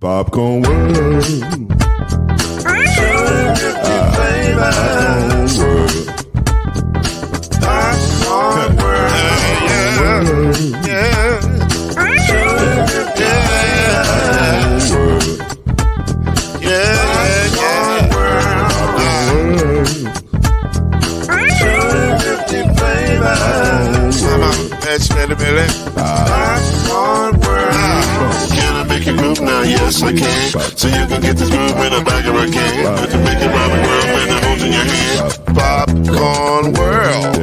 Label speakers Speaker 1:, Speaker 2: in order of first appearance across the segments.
Speaker 1: Popcorn World. Popcorn World. Yeah.
Speaker 2: Can I make you move now? Yes, I can. So you can get this move in a bag of a can. I can make it round the world and the holes in your hand. Popcorn World.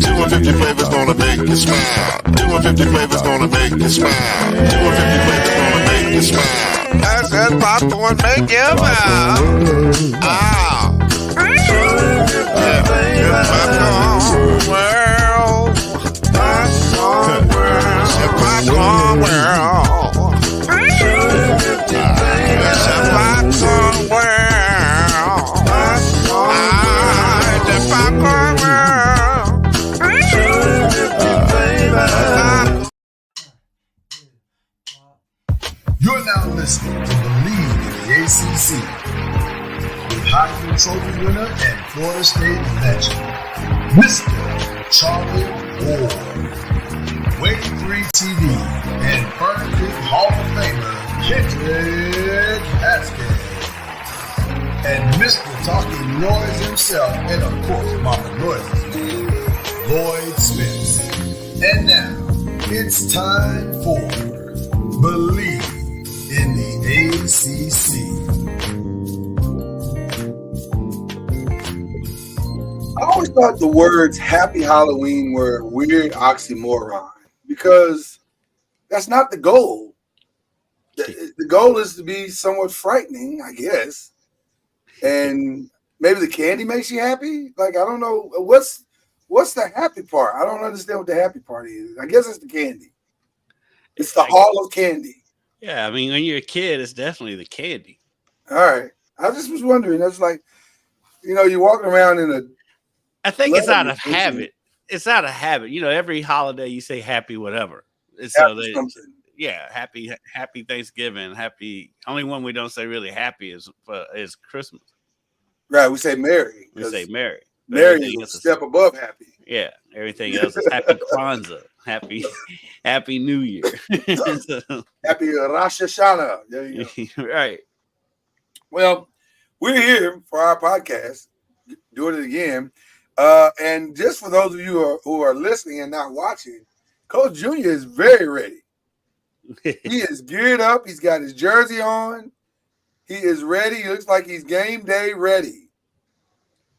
Speaker 2: 250 flavors gonna make you smile. 250 flavors gonna make you smile. 250 flavors gonna make you smile. I said popcorn make you smile. Ah. Popcorn World. Popcorn World. Popcorn World. Popcorn World. The Popcorn World.
Speaker 3: You're now listening to Bleav in the ACC with Heisman Trophy winner and Florida State legend, Mr. Charlie Ward, Wave 3 TV, and Furniture Hall of Famer Kendrick Haskins, and Mr. Talking Noise himself, and of course Mama Noise's man, Lloyd Smith. And now it's time for Bleav in the ACC. I always thought the words Happy Halloween were a weird oxymoron because that's not the goal. The goal is to be somewhat frightening, I guess. And maybe the candy makes you happy. Like, I don't know. What's the happy part? I don't understand what the happy part is. I guess it's the candy. It's the hall of candy.
Speaker 4: Yeah, I mean, when you're a kid, it's definitely the candy.
Speaker 3: All right. I just was wondering. That's like, you're walking around in a.
Speaker 4: I think it's out of habit. It's out of habit. Every holiday you say happy whatever. Happy Thanksgiving. Happy. Only one we don't say really happy is Christmas. Right.
Speaker 3: We say Merry.
Speaker 4: We say Merry.
Speaker 3: Merry is a step above happy.
Speaker 4: Yeah. Everything else is Happy Kwanzaa. Happy New Year.
Speaker 3: Happy Rosh Hashanah. There you
Speaker 4: go. Right.
Speaker 3: Well, we're here for our podcast, doing it again. And just for those of you who are listening and not watching, Coach Junior is very ready. He is geared up. He's got his jersey on. He is ready. He looks like he's game day ready.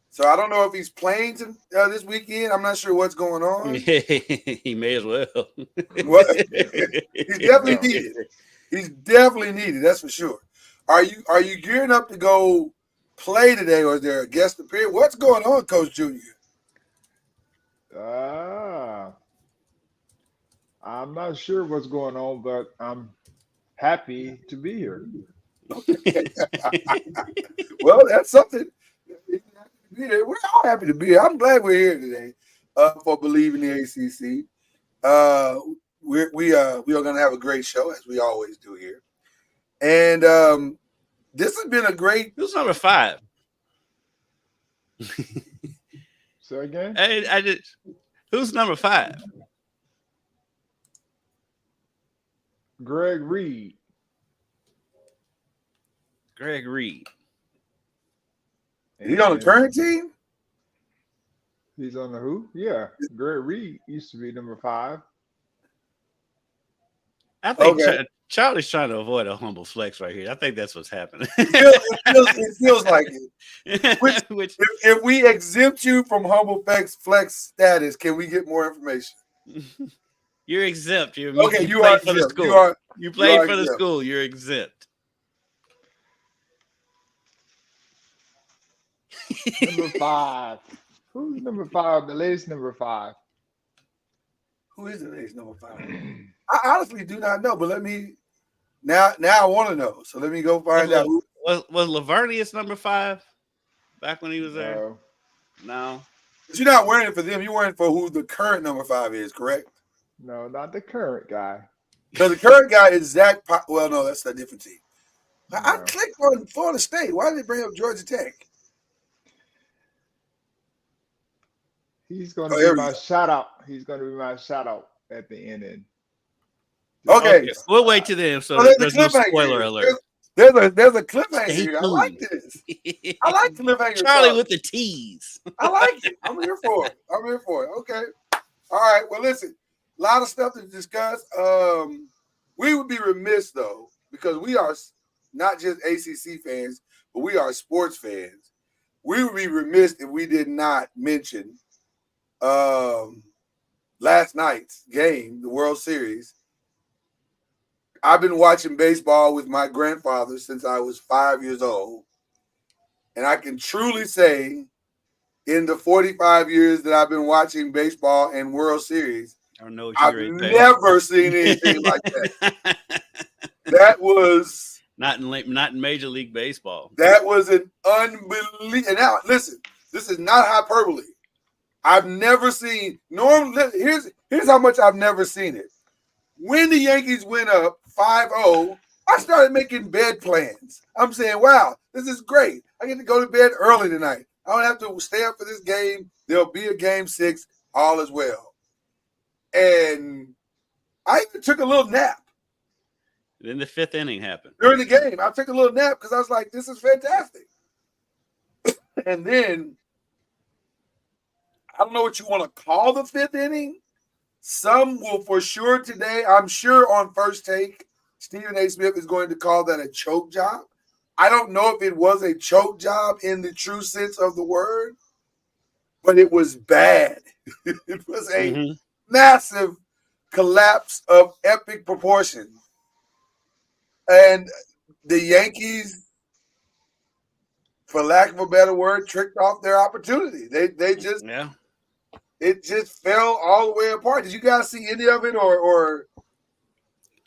Speaker 3: So I don't know if he's playing this weekend. I'm not sure what's going on.
Speaker 4: He may as well.
Speaker 3: He's definitely needed. He's definitely needed. That's for sure. Are you gearing up to go play today, or is there a guest appearance? What's going on, Coach Junior?
Speaker 5: I'm not sure what's going on, but I'm happy to be here.
Speaker 3: Well, that's something. We're all happy to be here. I'm glad we're here today for Bleav in the ACC. We are going to have a great show, as we always do here. And this has been a great.
Speaker 4: Who's number 5?
Speaker 5: Say again?
Speaker 4: Who's number 5?
Speaker 5: Greg Reed.
Speaker 4: Greg Reed.
Speaker 3: He's on the current team?
Speaker 5: He's on the who? Yeah. Greg Reed used to be number 5.
Speaker 4: I think Charlie's trying to avoid a humble flex right here. I think that's what's happening.
Speaker 3: It feels like it. If we exempt you from humble flex status, can we get more information?
Speaker 4: You're exempt. You
Speaker 3: are
Speaker 4: for
Speaker 3: exempt.
Speaker 4: the school. You played for the
Speaker 3: exempt.
Speaker 4: school. You're exempt.
Speaker 5: Number 5. Who's number 5? The latest number 5.
Speaker 3: Who is the latest number 5? I honestly do not know, but let me now I want to know. So let me go find out.
Speaker 4: Was Lavernius number 5 back when he was there? No.
Speaker 3: But you're not wearing it for them. You're wearing it for who the current number 5 is, correct?
Speaker 5: No, not the current guy.
Speaker 3: Because the current guy is Zach. Well, no, that's a different team.
Speaker 6: I clicked on Florida State. Why did they bring up Georgia Tech?
Speaker 5: He's going to
Speaker 6: Oh, here
Speaker 5: be
Speaker 6: we
Speaker 5: my
Speaker 6: go.
Speaker 5: shout out. He's going to be my shout out at the end.
Speaker 6: Okay.
Speaker 4: We'll wait till then. So
Speaker 6: Oh, there's a
Speaker 4: there's no
Speaker 6: cliffhanger
Speaker 4: spoiler
Speaker 6: here.
Speaker 4: alert.
Speaker 6: There's a cliffhanger
Speaker 4: Stay
Speaker 6: here. I like
Speaker 4: tuned.
Speaker 6: this. I like cliffhanger.
Speaker 4: Charlie with the tease.
Speaker 6: I like it. I'm here for it. Okay. All right. Well, listen, a lot of stuff to discuss. We would be remiss though, because we are not just ACC fans, but we are sports fans. We would be remiss if we did not mention last night's game, the World Series. I've been watching baseball with my grandfather since I was 5 years old. And I can truly say, in the 45 years that I've been watching baseball and World Series,
Speaker 4: I don't know what
Speaker 6: I've
Speaker 4: you're
Speaker 6: never seen anything like that. That was
Speaker 4: not in Major League Baseball.
Speaker 6: That was an unbelievable. And now, listen, this is not hyperbole. I've never seen. Here's how much I've never seen it. When the Yankees went up 5-0, I started making bed plans. I'm saying, wow, this is great. I get to go to bed early tonight. I don't have to stay up for this game. There'll be a game 6, all is well. And I even took a little nap.
Speaker 4: Then the 5th inning happened.
Speaker 6: During the game, I took a little nap because I was like, this is fantastic. And then, I don't know what you want to call the 5th inning. Some will for sure today, I'm sure on First Take, Stephen A. Smith is going to call that a choke job. I don't know if it was a choke job in the true sense of the word, but it was bad. It was a massive collapse of epic proportions. And the Yankees, for lack of a better word, tricked off their opportunity. They just It just fell all the way apart. Did you guys see any of it or?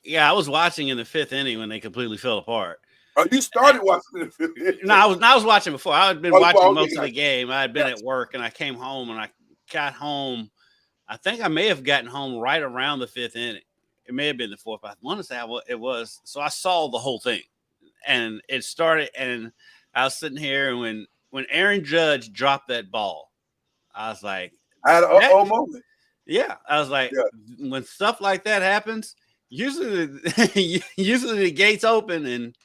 Speaker 4: Yeah, I was watching in the 5th inning when they completely fell apart.
Speaker 6: Oh, you started watching the 5th inning?
Speaker 4: No, I was watching before. I had been watching most of the game. I had been at work and I came home and I got home. I think I may have gotten home right around the 5th inning. It may have been the 4th, but I want to say it was. So I saw the whole thing, and it started. And I was sitting here, and when Aaron Judge dropped that ball, I was like,
Speaker 6: I had a moment.
Speaker 4: Yeah, I was like, when stuff like that happens, usually the gates open, and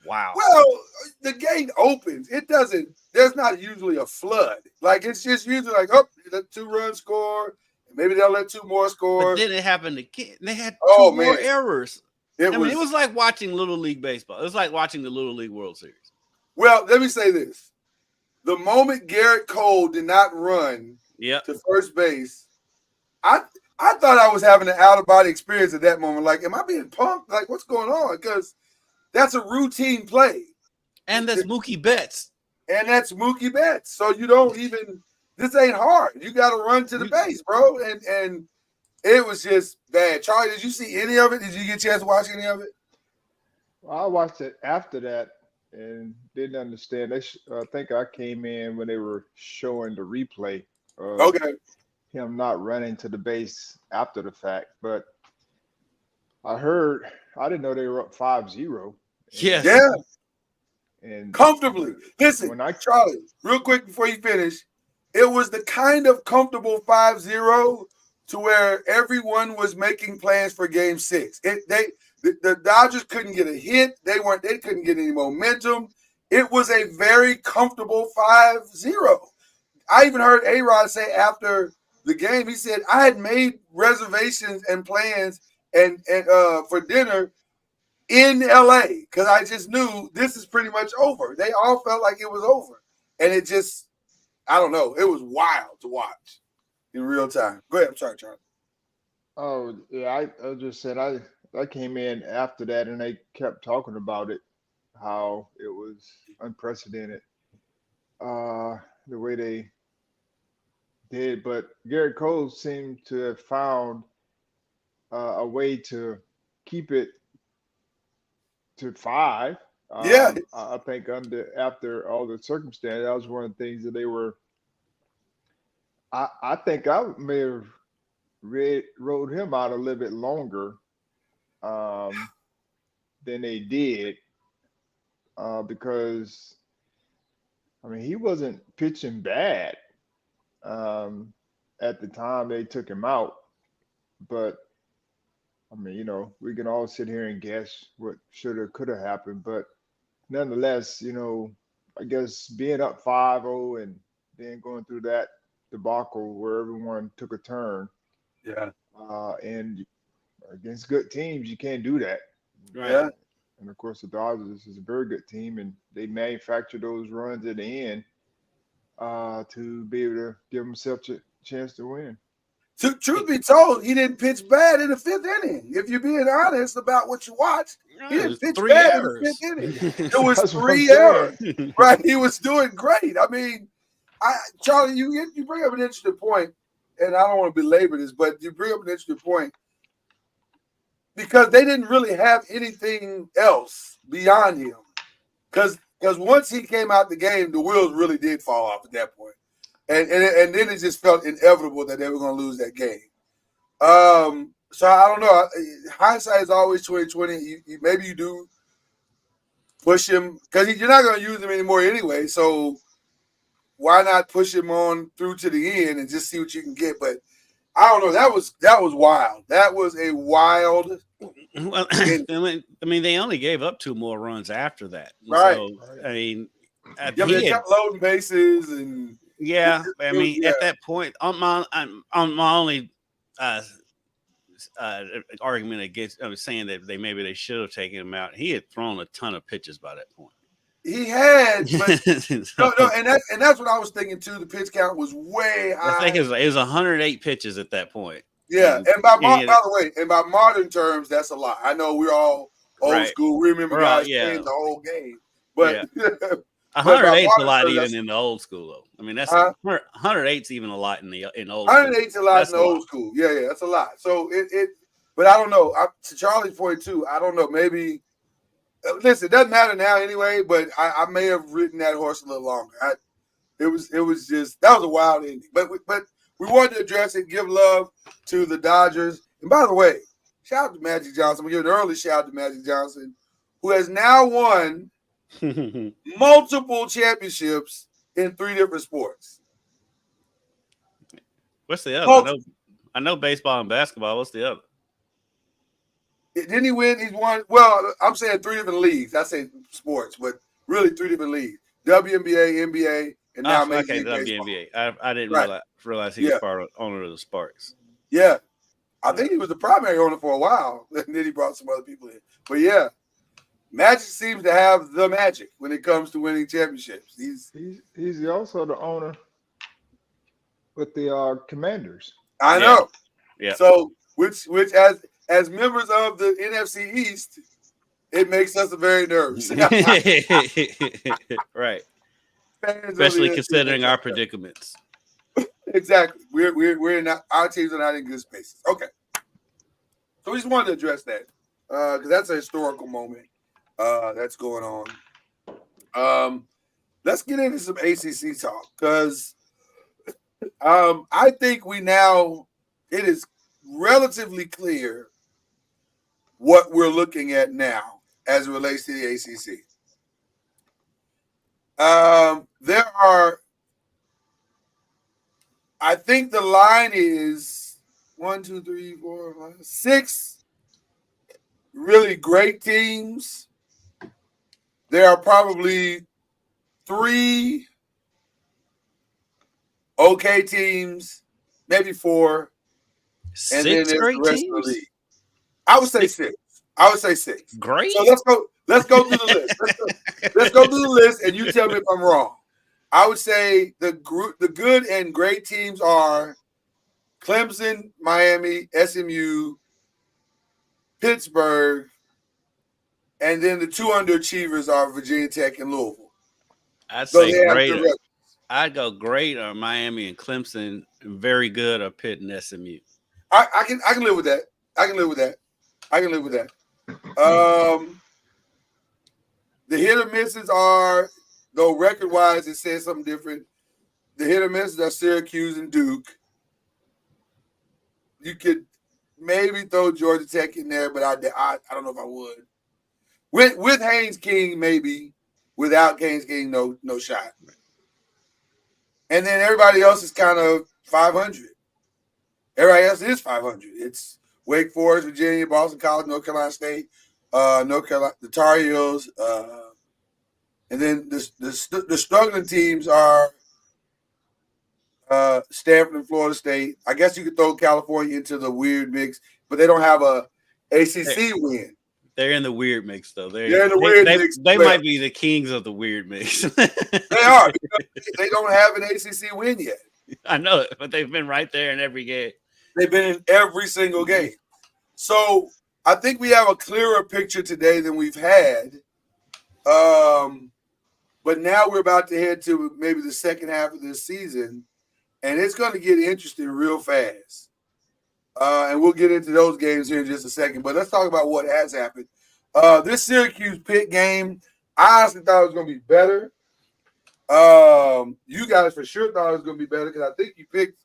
Speaker 4: wow.
Speaker 6: Well, the gate opens. It doesn't. There's not usually a flood. Like it's just usually like, oh, the 2-run score. Maybe they'll let 2 more score.
Speaker 4: But then it happened again. They had 2 more errors.
Speaker 6: It
Speaker 4: was like watching Little League Baseball. It was like watching the Little League World Series.
Speaker 6: Well, let me say this. The moment Garrett Cole did not run to first base, I thought I was having an out-of-body experience at that moment. Like, am I being punked? Like, what's going on? Because that's a routine play.
Speaker 4: And that's Mookie Betts.
Speaker 6: So you don't even – this ain't hard. You got to run to the base, bro. And it was just bad. Charlie, did you see any of it? Did you get a chance to watch any of it?
Speaker 5: Well, I watched it after that and didn't understand. I think I came in when they were showing the replay of him not running to the base after the fact. But I didn't know they were up 5-0.
Speaker 4: Yes.
Speaker 6: Yeah.
Speaker 5: And
Speaker 6: comfortably. Listen, Charlie, real quick before you finish, it was the kind of comfortable 5-0 to where everyone was making plans for game 6. The Dodgers couldn't get a hit. They couldn't get any momentum. It was a very comfortable 5-0. I even heard A-Rod say after the game, he said, I had made reservations and plans and for dinner in LA because I just knew this is pretty much over. They all felt like it was over. And it just, I don't know. It was wild to watch in real time. Go ahead. I'm sorry, Charlie.
Speaker 5: Oh, yeah. I just said I came in after that and they kept talking about it, how it was unprecedented, the way they did. But Garrett Cole seemed to have found a way to keep it to 5. I think after all the circumstances, that was one of the things that they were. I think I may have rode him out a little bit longer than they did. because I mean he wasn't pitching bad at the time they took him out, but I mean, we can all sit here and guess what should have, could have happened, but nonetheless, I guess being up 5-0 and then going through that debacle where everyone took a turn,
Speaker 6: Yeah.
Speaker 5: and against good teams, you can't do that.
Speaker 4: Right.
Speaker 6: Yeah.
Speaker 5: And of course, the Dodgers is a very good team, and they manufactured those runs at the end to be able to give themselves a chance to win.
Speaker 6: Truth be told, he didn't pitch bad in the fifth inning. If you're being honest about what you watched, he didn't pitch bad in the fifth inning. It was
Speaker 5: That's what I'm
Speaker 6: 3
Speaker 5: saying.
Speaker 6: errors. Right? He was doing great. I mean, Charlie, you bring up an interesting point, and I don't want to belabor this, but you bring up an interesting point because they didn't really have anything else beyond him. Because once he came out the game, the wheels really did fall off at that point. And then it just felt inevitable that they were going to lose that game. So I don't know. Hindsight is always 20/20. Maybe you do push him because you're not going to use him anymore anyway. So why not push him on through to the end and just see what you can get? But I don't know. That was wild. That was a wild.
Speaker 4: Well, I mean, they only gave up 2 more runs after that.
Speaker 6: Right.
Speaker 4: So, I mean,
Speaker 6: They kept loading bases and.
Speaker 4: Yeah, I mean, at that point, on my only argument against, I was saying that maybe they should have taken him out. He had thrown a ton of pitches by that point.
Speaker 6: He had, but
Speaker 4: So,
Speaker 6: no, and that's what I was thinking too. The pitch count was way high.
Speaker 4: I think it was 108 pitches at that point.
Speaker 6: Yeah, and by the way, and by modern terms, that's a lot. I know we're all old school. We remember guys playing the whole game, but. Yeah.
Speaker 4: 108 is a lot even in the old school, though. I mean, that's 108's even a lot in old.
Speaker 6: 108's a lot in the old school. Yeah, that's a lot. So but I don't know. To Charlie's point too, I don't know. Maybe listen, it doesn't matter now anyway. But I may have ridden that horse a little longer. It was just that was a wild ending. But we wanted to address it, give love to the Dodgers. And by the way, shout out to Magic Johnson. We give an early shout out to Magic Johnson, who has now won multiple championships in 3 different sports.
Speaker 4: What's the other? I know baseball and basketball. What's the other?
Speaker 6: Didn't he win? He's won. Well, I'm saying 3 different leagues. I say sports, but really 3 different leagues: WNBA, NBA, and now Major League Baseball.
Speaker 4: WNBA. I didn't realize he was part owner of the Sparks.
Speaker 6: Yeah, I think he was the primary owner for a while, and then he brought some other people in. But yeah. Magic seems to have the magic when it comes to winning championships.
Speaker 5: He's also the owner with the Commanders.
Speaker 6: I know.
Speaker 4: Yeah.
Speaker 6: So which as members of the NFC East, it makes us very nervous.
Speaker 4: Right. Especially considering our predicaments.
Speaker 6: Exactly. We're not, our teams are not in good spaces. Okay. So we just wanted to address that because that's a historical moment. That's going on. Let's get into some ACC talk because I think it is relatively clear what we're looking at now as it relates to the ACC. I think the line is 1, 2, 3, 4, 5, 6 really great teams. There are probably 3 okay teams, maybe 4, and then there's the rest of the league. I would say 6.
Speaker 4: Great.
Speaker 6: So let's go through the list. Let's go through the list, and you tell me if I'm wrong. I would say the good and great teams are Clemson, Miami, SMU, Pittsburgh, and then the 2 underachievers are Virginia Tech and Louisville.
Speaker 4: I'd say great. I'd go great on Miami and Clemson. Very good are Pitt and SMU.
Speaker 6: I can live with that. I can live with that. The hit or misses are, though record-wise it says something different. The hit or misses are Syracuse and Duke. You could maybe throw Georgia Tech in there, but I don't know if I would. With Haynes King, maybe. without Gaines getting no shot. And then everybody else is kind of 500. Everybody else is 500. It's Wake Forest, Virginia, Boston College, North Carolina State, North Carolina, the Tar Heels, and then the struggling teams are Stanford and Florida State. I guess you could throw California into the weird mix, but they don't have a ACC win.
Speaker 4: They're in the weird mix, though.
Speaker 6: They're in the weird mix.
Speaker 4: They might be the kings of the weird mix.
Speaker 6: They are. They don't have an ACC win yet.
Speaker 4: I know it, but they've been right there in every game.
Speaker 6: They've been in every single game. So I think we have a clearer picture today than we've had. But now we're about to head to maybe the second half of this season, and it's going to get interesting real fast. And we'll get into those games here in just a second. But let's talk about what has happened. This Syracuse-Pitt game, I honestly thought it was going to be better. You guys for sure thought it was going to be better because I think you picked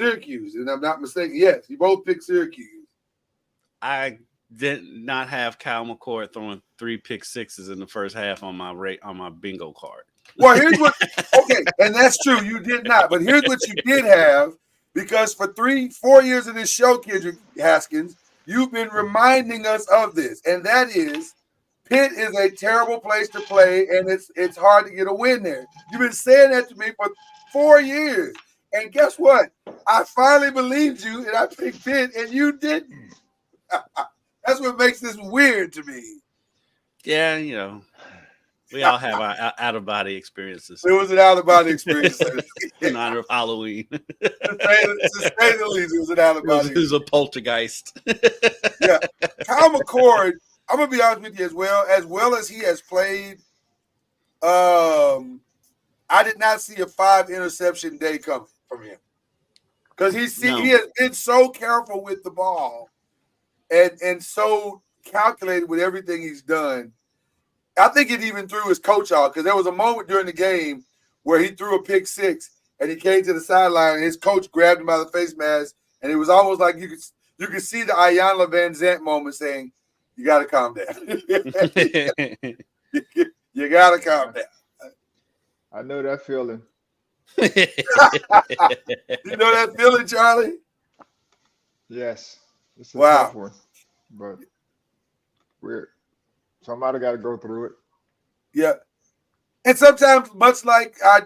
Speaker 6: Syracuse, and I'm not mistaken. Yes, you both picked Syracuse.
Speaker 4: I did not have Kyle McCord throwing 3 pick sixes in the first half on my bingo card.
Speaker 6: Well, here's what – okay, and that's true. You did not. But here's what you did have, because for 3-4 years of this show, Kendrick Haskins, you've been reminding us of this, and that is Pitt is a terrible place to play, and it's hard to get a win there. You've been saying that to me for 4 years. And guess what? I finally believed you, and I picked Pitt, and you didn't. That's what makes this weird to me.
Speaker 4: Yeah, we all have our out-of-body experiences.
Speaker 6: It was an out-of-body experience.
Speaker 4: In honor of Halloween.
Speaker 6: To say the least, it was an out-of-body.
Speaker 4: It was a poltergeist.
Speaker 6: Yeah. Kyle McCord, I'm going to be honest with you, as well as he has played, I did not see a 5-interception day coming from him. Because he has been so careful with the ball and so calculated with everything he's done. I think it even threw his coach out, because there was a moment during the game where he threw a pick six and he came to the sideline and his coach grabbed him by the face mask, and it was almost like you could see the Ayanna Van Zant moment saying, "You got to calm down." You got to calm down.
Speaker 5: I know that feeling.
Speaker 6: You know that feeling, Charlie?
Speaker 5: Yes. It's a
Speaker 6: Wow.
Speaker 5: tough one, but somebody got to go through it.
Speaker 6: Yeah. And sometimes, much like our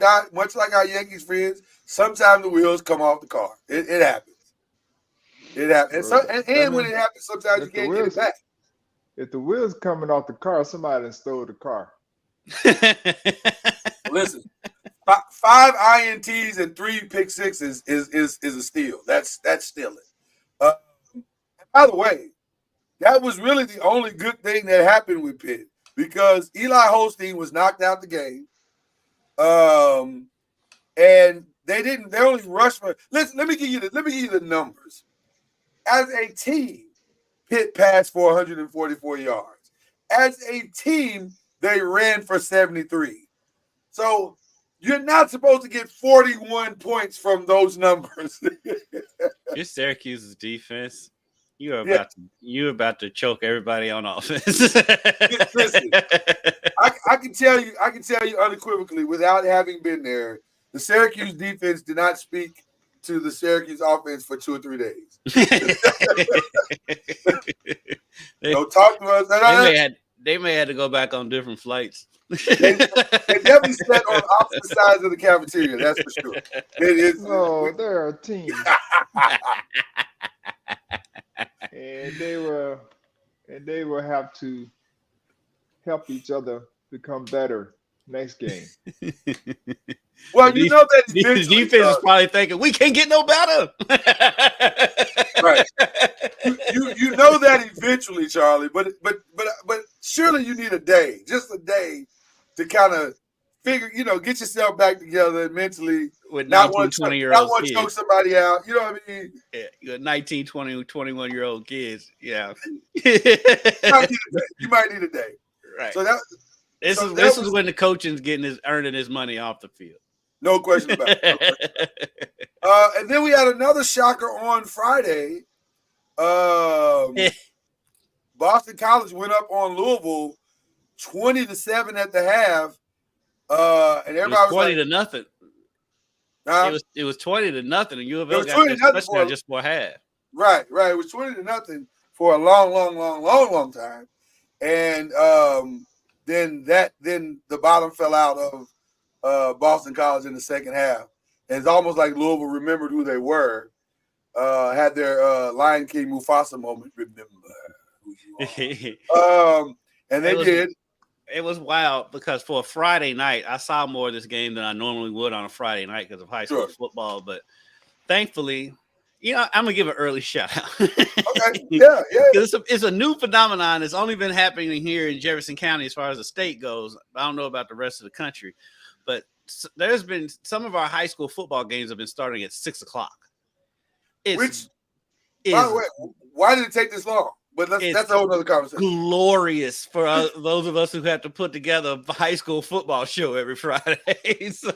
Speaker 6: Yankees friends, sometimes the wheels come off the car. It happens. It happens. And when it happens, sometimes you can't get it back.
Speaker 5: If the wheels coming off the car, somebody done stole the car.
Speaker 6: Listen, 5 INTs and 3 pick sixes is a steal. That's stealing. By the way, that was really the only good thing that happened with Pitt, because Eli Holstein was knocked out the game. And they only rushed for. Listen, let me give you the numbers. As a team, Pitt passed for 144 yards. As a team, they ran for 73. So you're not supposed to get 41 points from those numbers.
Speaker 4: Your Syracuse's defense, you're about to choke everybody on offense.
Speaker 6: Listen, I can tell you unequivocally, without having been there, the Syracuse defense did not speak to the Syracuse offense for 2 or 3 days. Don't talk to us.
Speaker 4: They may have to go back on different flights.
Speaker 6: They definitely sat on opposite sides of the cafeteria. That's for sure.
Speaker 5: Oh, they're a team, and they will have to help each other become better next game.
Speaker 6: Well, you know that
Speaker 4: the defense is probably thinking we can't get no better.
Speaker 6: Right. You know that eventually, Charlie. But surely you need a day, just a day, to kind of figure, get yourself back together mentally.
Speaker 4: With
Speaker 6: not
Speaker 4: 19,
Speaker 6: want
Speaker 4: 20-year-old
Speaker 6: not want to choke somebody out. You know what I mean?
Speaker 4: Yeah, you got 19, 20, 21-year-old kids. Yeah.
Speaker 6: You might need a day.
Speaker 4: Right.
Speaker 6: So
Speaker 4: this is when the coaching's earning his money off the field.
Speaker 6: No question about it. And then we had another shocker on Friday. Boston College went up on Louisville 20-7 at the half. And everybody was
Speaker 4: 20
Speaker 6: like,
Speaker 4: to nothing. It was 20-0, and U of L got their touchdown just for half.
Speaker 6: Right. It was 20-0 for a long time, and then the bottom fell out of Boston College in the second half. And it's almost like Louisville remembered who they were, had their Lion King Mufasa moment. Remember who you are. And they did.
Speaker 4: It was wild because for a Friday night, I saw more of this game than I normally would on a Friday night because of high school football. But thankfully, I'm gonna give an early shout out.
Speaker 6: Okay, yeah.
Speaker 4: It's a new phenomenon. It's only been happening here in Jefferson County as far as the state goes. I don't know about the rest of the country, but there's been some of our high school football games have been starting at 6:00.
Speaker 6: By the way, why did it take this long? But that's a whole other conversation.
Speaker 4: Glorious for those of us who have to put together a high school football show every Friday. So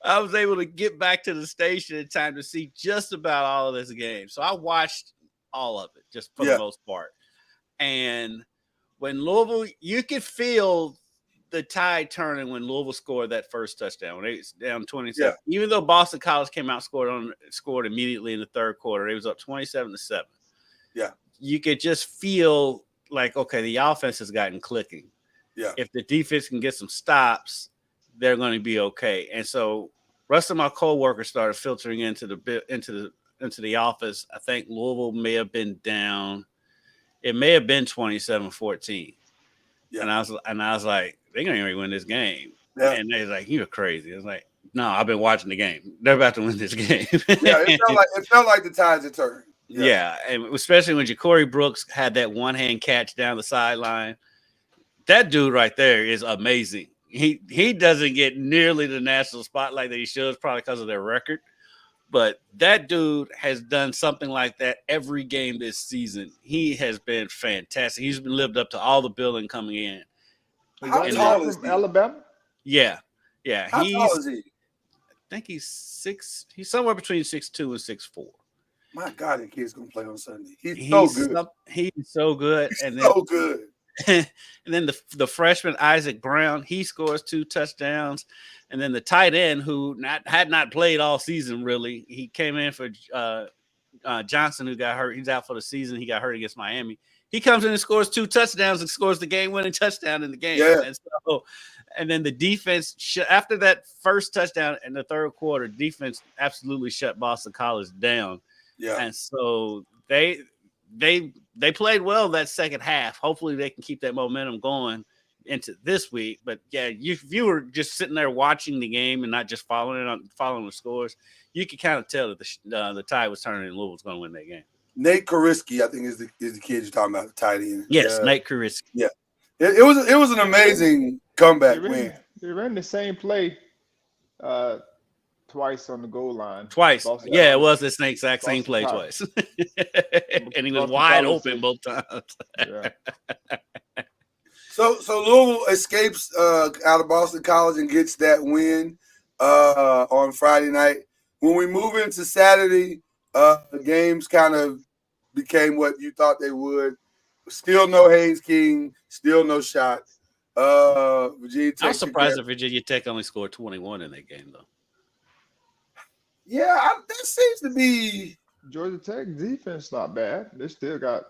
Speaker 4: I was able to get back to the station in time to see just about all of this game. So I watched all of it just for the most part. And when Louisville, you could feel the tide turning when Louisville scored that first touchdown. When they was down 27. Even though Boston College came out scored immediately in the third quarter, they was up 27-7.
Speaker 6: Yeah.
Speaker 4: You could just feel like, okay, the offense has gotten clicking.
Speaker 6: Yeah.
Speaker 4: If the defense can get some stops, they're going to be okay. And so rest of my coworkers started filtering into the office. I think Louisville may have been down. It may have been 27-14. Yeah. And I was like, they're going to win this game. Yeah. And they was like, you're crazy. I was like, no, I've been watching the game. They're about to win this game.
Speaker 6: It felt like the tides had turned.
Speaker 4: Yeah, and especially when Ja'Cory Brooks had that one-hand catch down the sideline. That dude right there is amazing. He doesn't get nearly the national spotlight that he should, probably because of their record. But that dude has done something like that every game this season. He has been fantastic. He's been lived up to all the billing coming in.
Speaker 5: How tall is he? Alabama?
Speaker 4: Yeah.
Speaker 6: How tall is he?
Speaker 4: I think he's somewhere between 6'2" and 6'4".
Speaker 6: My God, that kid's gonna play on Sunday. He's so good.
Speaker 4: He's so good. And then the freshman Isaac Brown, he scores 2 touchdowns. And then the tight end who had not played all season really, he came in for Johnson, who got hurt. He's out for the season. He got hurt against Miami. He comes in and scores 2 touchdowns and scores the game-winning touchdown in the game. Yeah. And then the defense, after that first touchdown in the third quarter, defense absolutely shut Boston College down. Yeah, and so they played well that second half. Hopefully, they can keep that momentum going into this week. But yeah, if you were just sitting there watching the game and not just following the scores, you could kind of tell that the tide was turning and Louisville was going to win that game.
Speaker 6: Nate Kariski, I think, is the kid you're talking about, the tight end.
Speaker 4: Yes, Nate Kariski.
Speaker 6: Yeah, it was an amazing comeback win.
Speaker 5: They ran the same play. Twice on the goal line.
Speaker 4: Twice. Yeah, it was the exact same play twice. And he was wide open both times.
Speaker 5: Yeah.
Speaker 6: So Louisville escapes out of Boston College and gets that win on Friday night. When we move into Saturday, the games kind of became what you thought they would. Still no Haynes King, still no shot. Virginia Tech.
Speaker 4: I was surprised that Virginia Tech only scored 21 in that game, though.
Speaker 6: Yeah, that seems to be
Speaker 5: Georgia Tech defense. Not bad. They still got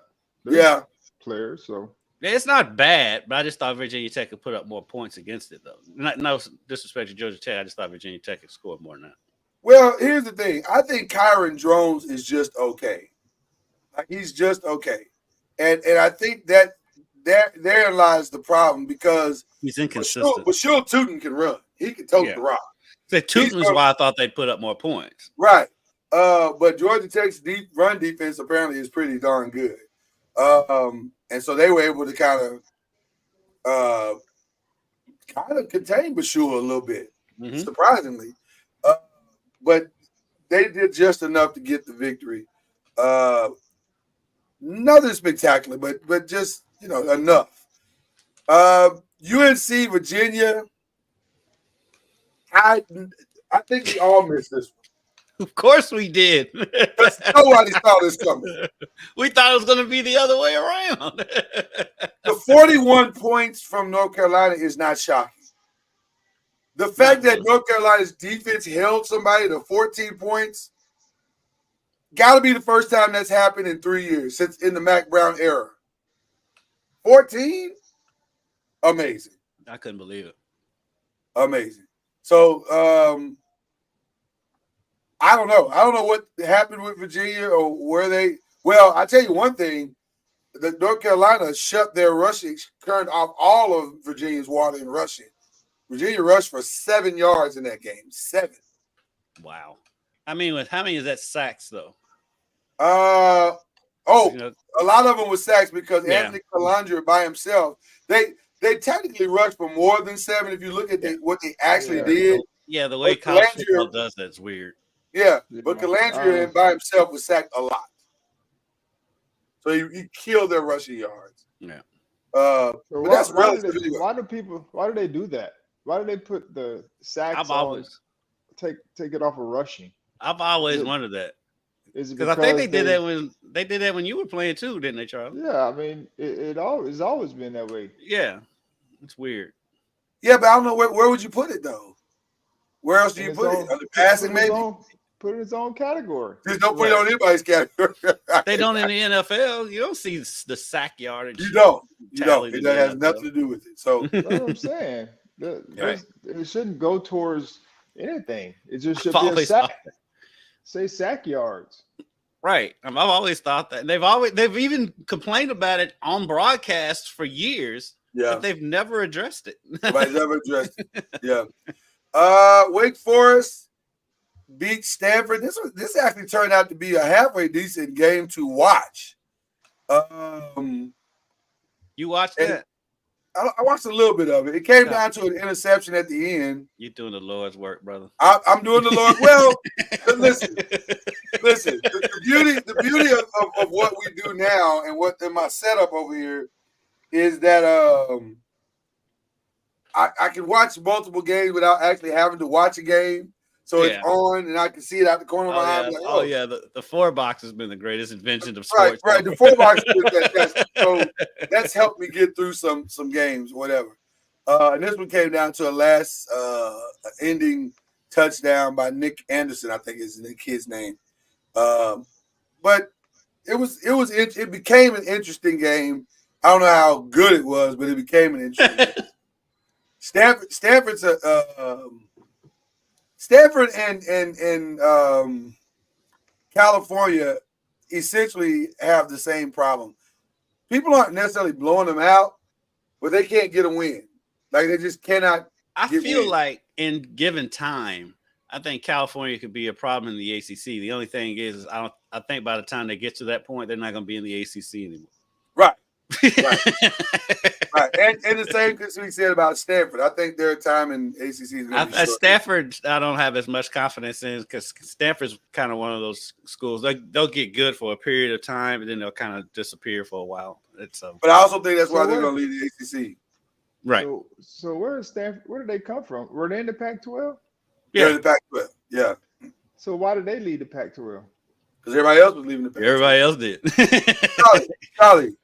Speaker 5: players. So
Speaker 4: it's not bad, but I just thought Virginia Tech could put up more points against it, though. No disrespect to Georgia Tech, I just thought Virginia Tech could score more than that.
Speaker 6: Well, here's the thing. I think Kyron Drones is just okay. Like, he's just okay, and I think that there lies the problem because
Speaker 4: he's inconsistent.
Speaker 6: But Shul Tootin can run. He can tote the rock.
Speaker 4: The Tootin is why I thought they'd put up more points.
Speaker 6: Right. But Georgia Tech's run defense apparently is pretty darn good. And so they were able to kind of contain Bashul a little bit, surprisingly. But they did just enough to get the victory. Nothing spectacular, but just, enough. UNC Virginia. I think we all missed this one.
Speaker 4: Of course we did.
Speaker 6: Nobody saw this coming.
Speaker 4: We thought it was going to be the other way around.
Speaker 6: The 41 points from North Carolina is not shocking. The fact that North Carolina's defense held somebody to 14 points got to be the first time that's happened in 3 years since in the Mac Brown era. 14? Amazing.
Speaker 4: I couldn't believe it.
Speaker 6: Amazing. So, I don't know. I don't know what happened with Virginia or where they – well, I tell you one thing. The North Carolina shut their rushing, turned off all of Virginia's water in rushing. Virginia rushed for 7 yards in that game. 7.
Speaker 4: Wow. I mean, how many is that sacks, though?
Speaker 6: A lot of them were sacks because Anthony Calandra by himself, they technically rushed for more than 7 if you look at what they actually did.
Speaker 4: Yeah, the way college football does that's weird.
Speaker 6: Yeah, but Calandra by himself was sacked a lot. So he killed their rushing yards.
Speaker 4: Yeah.
Speaker 6: But that's
Speaker 5: why do they do that? Why do they put the sacks take it off of rushing?
Speaker 4: I've always wondered that. Because I think they did that when you were playing too, didn't they, Charlie?
Speaker 5: Yeah, I mean, it's always been that way.
Speaker 4: Yeah, it's weird.
Speaker 6: Yeah, but I don't know where would you put it though. Where else do you put it? Under passing, maybe.
Speaker 5: Put it in its own category.
Speaker 6: Just don't put it on anybody's category.
Speaker 4: They don't in the NFL. You don't see the sack yardage.
Speaker 6: You don't. It has nothing to do with it. So
Speaker 5: that's what I'm saying. It shouldn't go towards anything. It just should be a sack. Say sack yards.
Speaker 4: Right. I've always thought that. They've even complained about it on broadcast for years.
Speaker 6: Yeah.
Speaker 4: But they've never addressed it.
Speaker 6: Nobody's ever addressed it. Yeah. Wake Forest beat Stanford. This actually turned out to be a halfway decent game to watch.
Speaker 4: You watched that?
Speaker 6: I watched a little bit of it. It came down to an interception at the end.
Speaker 4: You're doing the Lord's work, brother.
Speaker 6: I'm doing the Lord. Well, listen. The beauty of what we do now and what in my setup over here is that I can watch multiple games without actually having to watch a game. So it's on, and I can see it out the corner of my eye.
Speaker 4: Like, the 4 box has been the greatest invention of sports.
Speaker 6: Right. The 4 box is fantastic. So that's helped me get through some games, whatever. And this one came down to a last ending touchdown by Nick Anderson, I think is the kid's name. But it became an interesting game. I don't know how good it was, but it became an interesting game. Stanford and California essentially have the same problem. People aren't necessarily blowing them out, but they can't get a win. Like they just cannot.
Speaker 4: I feel like in given time, I think California could be a problem in the ACC. The only thing is, I think by the time they get to that point, they're not going to be in the ACC anymore.
Speaker 6: Right. Right. And the same thing we said about Stanford. I think their time in ACC is going to be short.
Speaker 4: Stanford, I don't have as much confidence in because Stanford's kind of one of those schools. They'll get good for a period of time, and then they'll kind of disappear for a while.
Speaker 6: But I also think that's why they're going to lead the ACC.
Speaker 4: Right.
Speaker 5: So where is Stanford? Where did they come from? Were they in the Pac-12?
Speaker 6: Yeah, they're in the Pac-12. Yeah.
Speaker 5: So why did they lead the Pac-12?
Speaker 6: Because everybody else was leaving the Pac-12.
Speaker 4: Everybody else did.
Speaker 6: Charlie.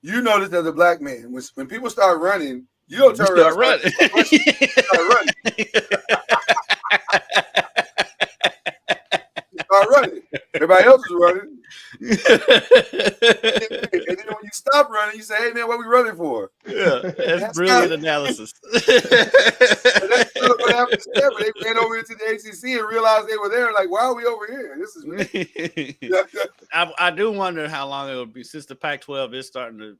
Speaker 6: You know this as a black man. When people start running, you don't turn around.
Speaker 4: Running.
Speaker 6: Start running. Start running. Everybody else is running. And then when you stop running, you say, "Hey man, what are we running for?"
Speaker 4: Yeah, that's brilliant analysis.
Speaker 6: That's what happened to them. They ran over into the ACC and realized they were there. Like, why are we over here? This is.
Speaker 4: I do wonder how long it will be since the Pac-12 is starting to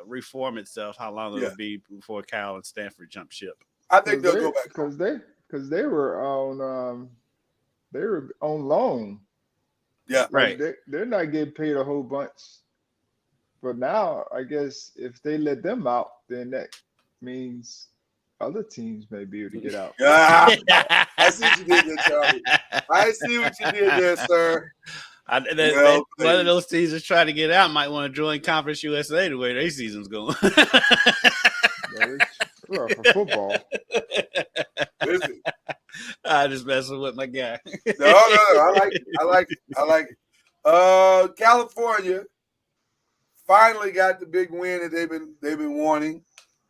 Speaker 4: reform itself. How long it will be before Cal and Stanford jump ship?
Speaker 6: I think they'll go back
Speaker 5: because they were on loan.
Speaker 6: Yeah,
Speaker 4: right.
Speaker 5: They're not getting paid a whole bunch. But now, I guess if they let them out, then that means other teams may be able to get out.
Speaker 6: I see what you did there, Charlie. I see what you did there, sir.
Speaker 4: One of those teams that's trying to get out might want to join Conference USA the way their season's going.
Speaker 5: For football.
Speaker 6: Listen.
Speaker 4: I just messing with my guy.
Speaker 6: No. I like it. California finally got the big win that they've been wanting.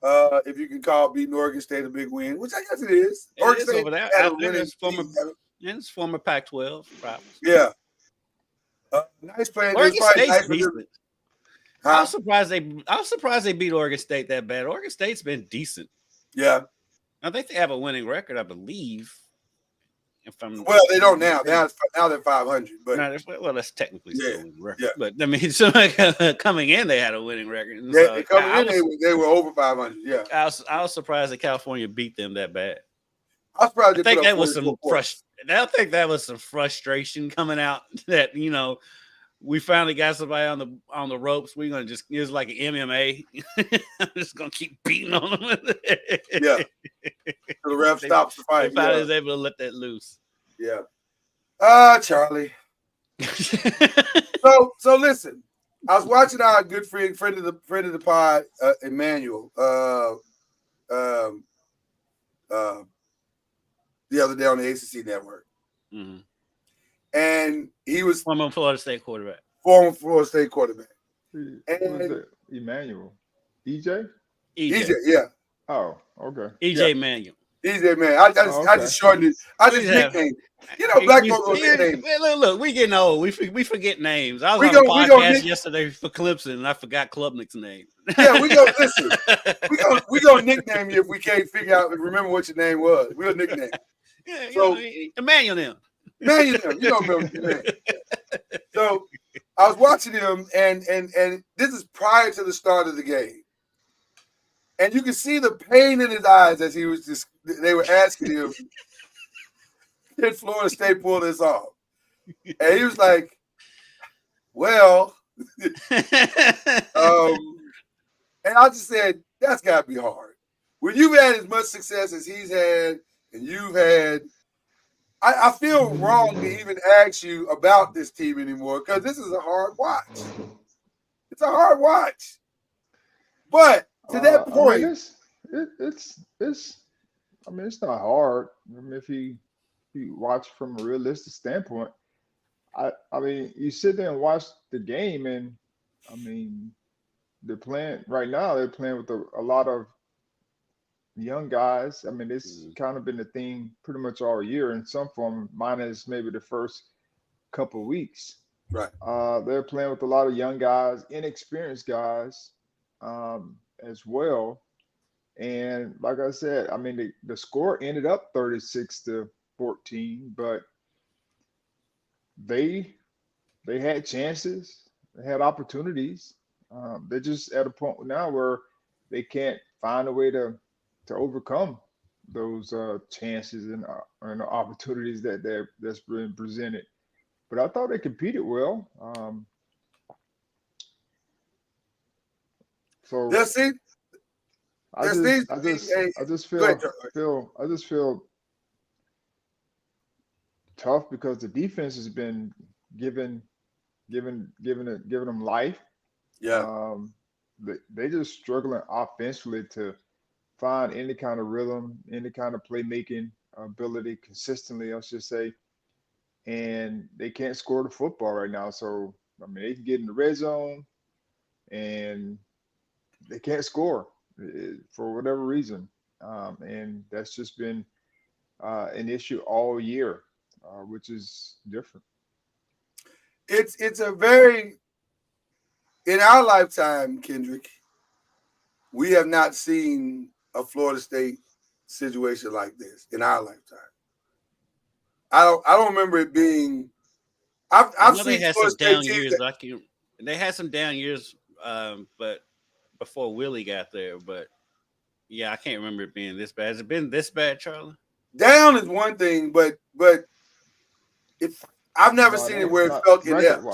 Speaker 6: If you can call beating Oregon State a big win, which I guess it is. Oregon State
Speaker 4: over there.
Speaker 6: had
Speaker 4: I
Speaker 6: a
Speaker 4: think
Speaker 6: winning
Speaker 4: it's former Pac-12 rivals.
Speaker 6: Yeah. Nice playing.
Speaker 4: Oregon State's decent.
Speaker 6: Huh?
Speaker 4: I was surprised they beat Oregon State that bad. Oregon State's been decent.
Speaker 6: Yeah.
Speaker 4: I think they have a winning record, I Bleav.
Speaker 6: Well, they don't now. Now they're 500. But
Speaker 4: that's technically still a winning record.
Speaker 6: Yeah.
Speaker 4: But I mean, so coming in, they had a winning record. And
Speaker 6: yeah, coming in, they were over 500. Yeah.
Speaker 4: I was surprised that California beat them that bad.
Speaker 6: I was surprised.
Speaker 4: I think that was some frustration coming out that we finally got somebody on the ropes. We're gonna it was like an MMA. I'm just gonna keep beating on them.
Speaker 6: Yeah. So the ref stops the fight.
Speaker 4: They finally was able to let that loose.
Speaker 6: Yeah. Charlie. So listen. I was watching our good friend of the pod, Emmanuel, the other day on the ACC network.
Speaker 4: Mm-hmm.
Speaker 6: And he was
Speaker 4: former Florida State quarterback.
Speaker 6: And
Speaker 5: Emmanuel. EJ,
Speaker 6: yeah.
Speaker 5: Oh, okay.
Speaker 4: EJ Manuel.
Speaker 6: EJ man. I just shortened it. I just nicknamed. Black folks don't nickname.
Speaker 4: Look, we getting old. We forget names. I was on a podcast yesterday for Clemson, and I forgot Klubnik's name.
Speaker 6: Yeah, we go listen. We gonna nickname you if we can't figure out and remember what your name was. We'll nickname.
Speaker 4: Yeah, so Emmanuel now.
Speaker 6: You don't remember your name. So I was watching him, and this is prior to the start of the game, and you can see the pain in his eyes as he was they were asking him, "Did Florida State pull this off?" And he was like, "Well," and I just said, "That's got to be hard when you've had as much success as he's had, and you've had." I feel wrong to even ask you about this team anymore because this is a hard watch. It's a hard watch. But to that point,
Speaker 5: it's not hard. I mean, if you watch from a realistic standpoint, I mean, you sit there and watch the game, and I mean, they're playing right now. They're playing with a lot of young guys. I mean, it's kind of been the theme pretty much all year in some form, minus maybe the first couple of weeks.
Speaker 6: Right.
Speaker 5: They're playing with a lot of young guys, inexperienced guys, as well. And like I said, I mean, the score ended up 36-14, but they had chances, they had opportunities. They're just at a point now where they can't find a way to overcome those chances and opportunities that's been presented. But I thought they competed well. So
Speaker 6: that's it.
Speaker 5: I just feel tough because the defense has been giving them life.
Speaker 6: Yeah.
Speaker 5: They just struggling offensively to find any kind of rhythm, any kind of playmaking ability consistently, I should say. And they can't score the football right now. So, I mean, they can get in the red zone and they can't score for whatever reason. And that's just been an issue all year, which is different.
Speaker 6: It's a very, in our lifetime, Kendrick, we have not seen a Florida State situation like this in our lifetime. I don't remember it being. I've seen
Speaker 4: they had
Speaker 6: Florida
Speaker 4: some down
Speaker 6: State
Speaker 4: years. They had some down years, but before Willie got there. But yeah, I can't remember it being this bad. Has it been this bad, Charlie?
Speaker 6: Down is one thing, but if I've never seen it where it felt inept.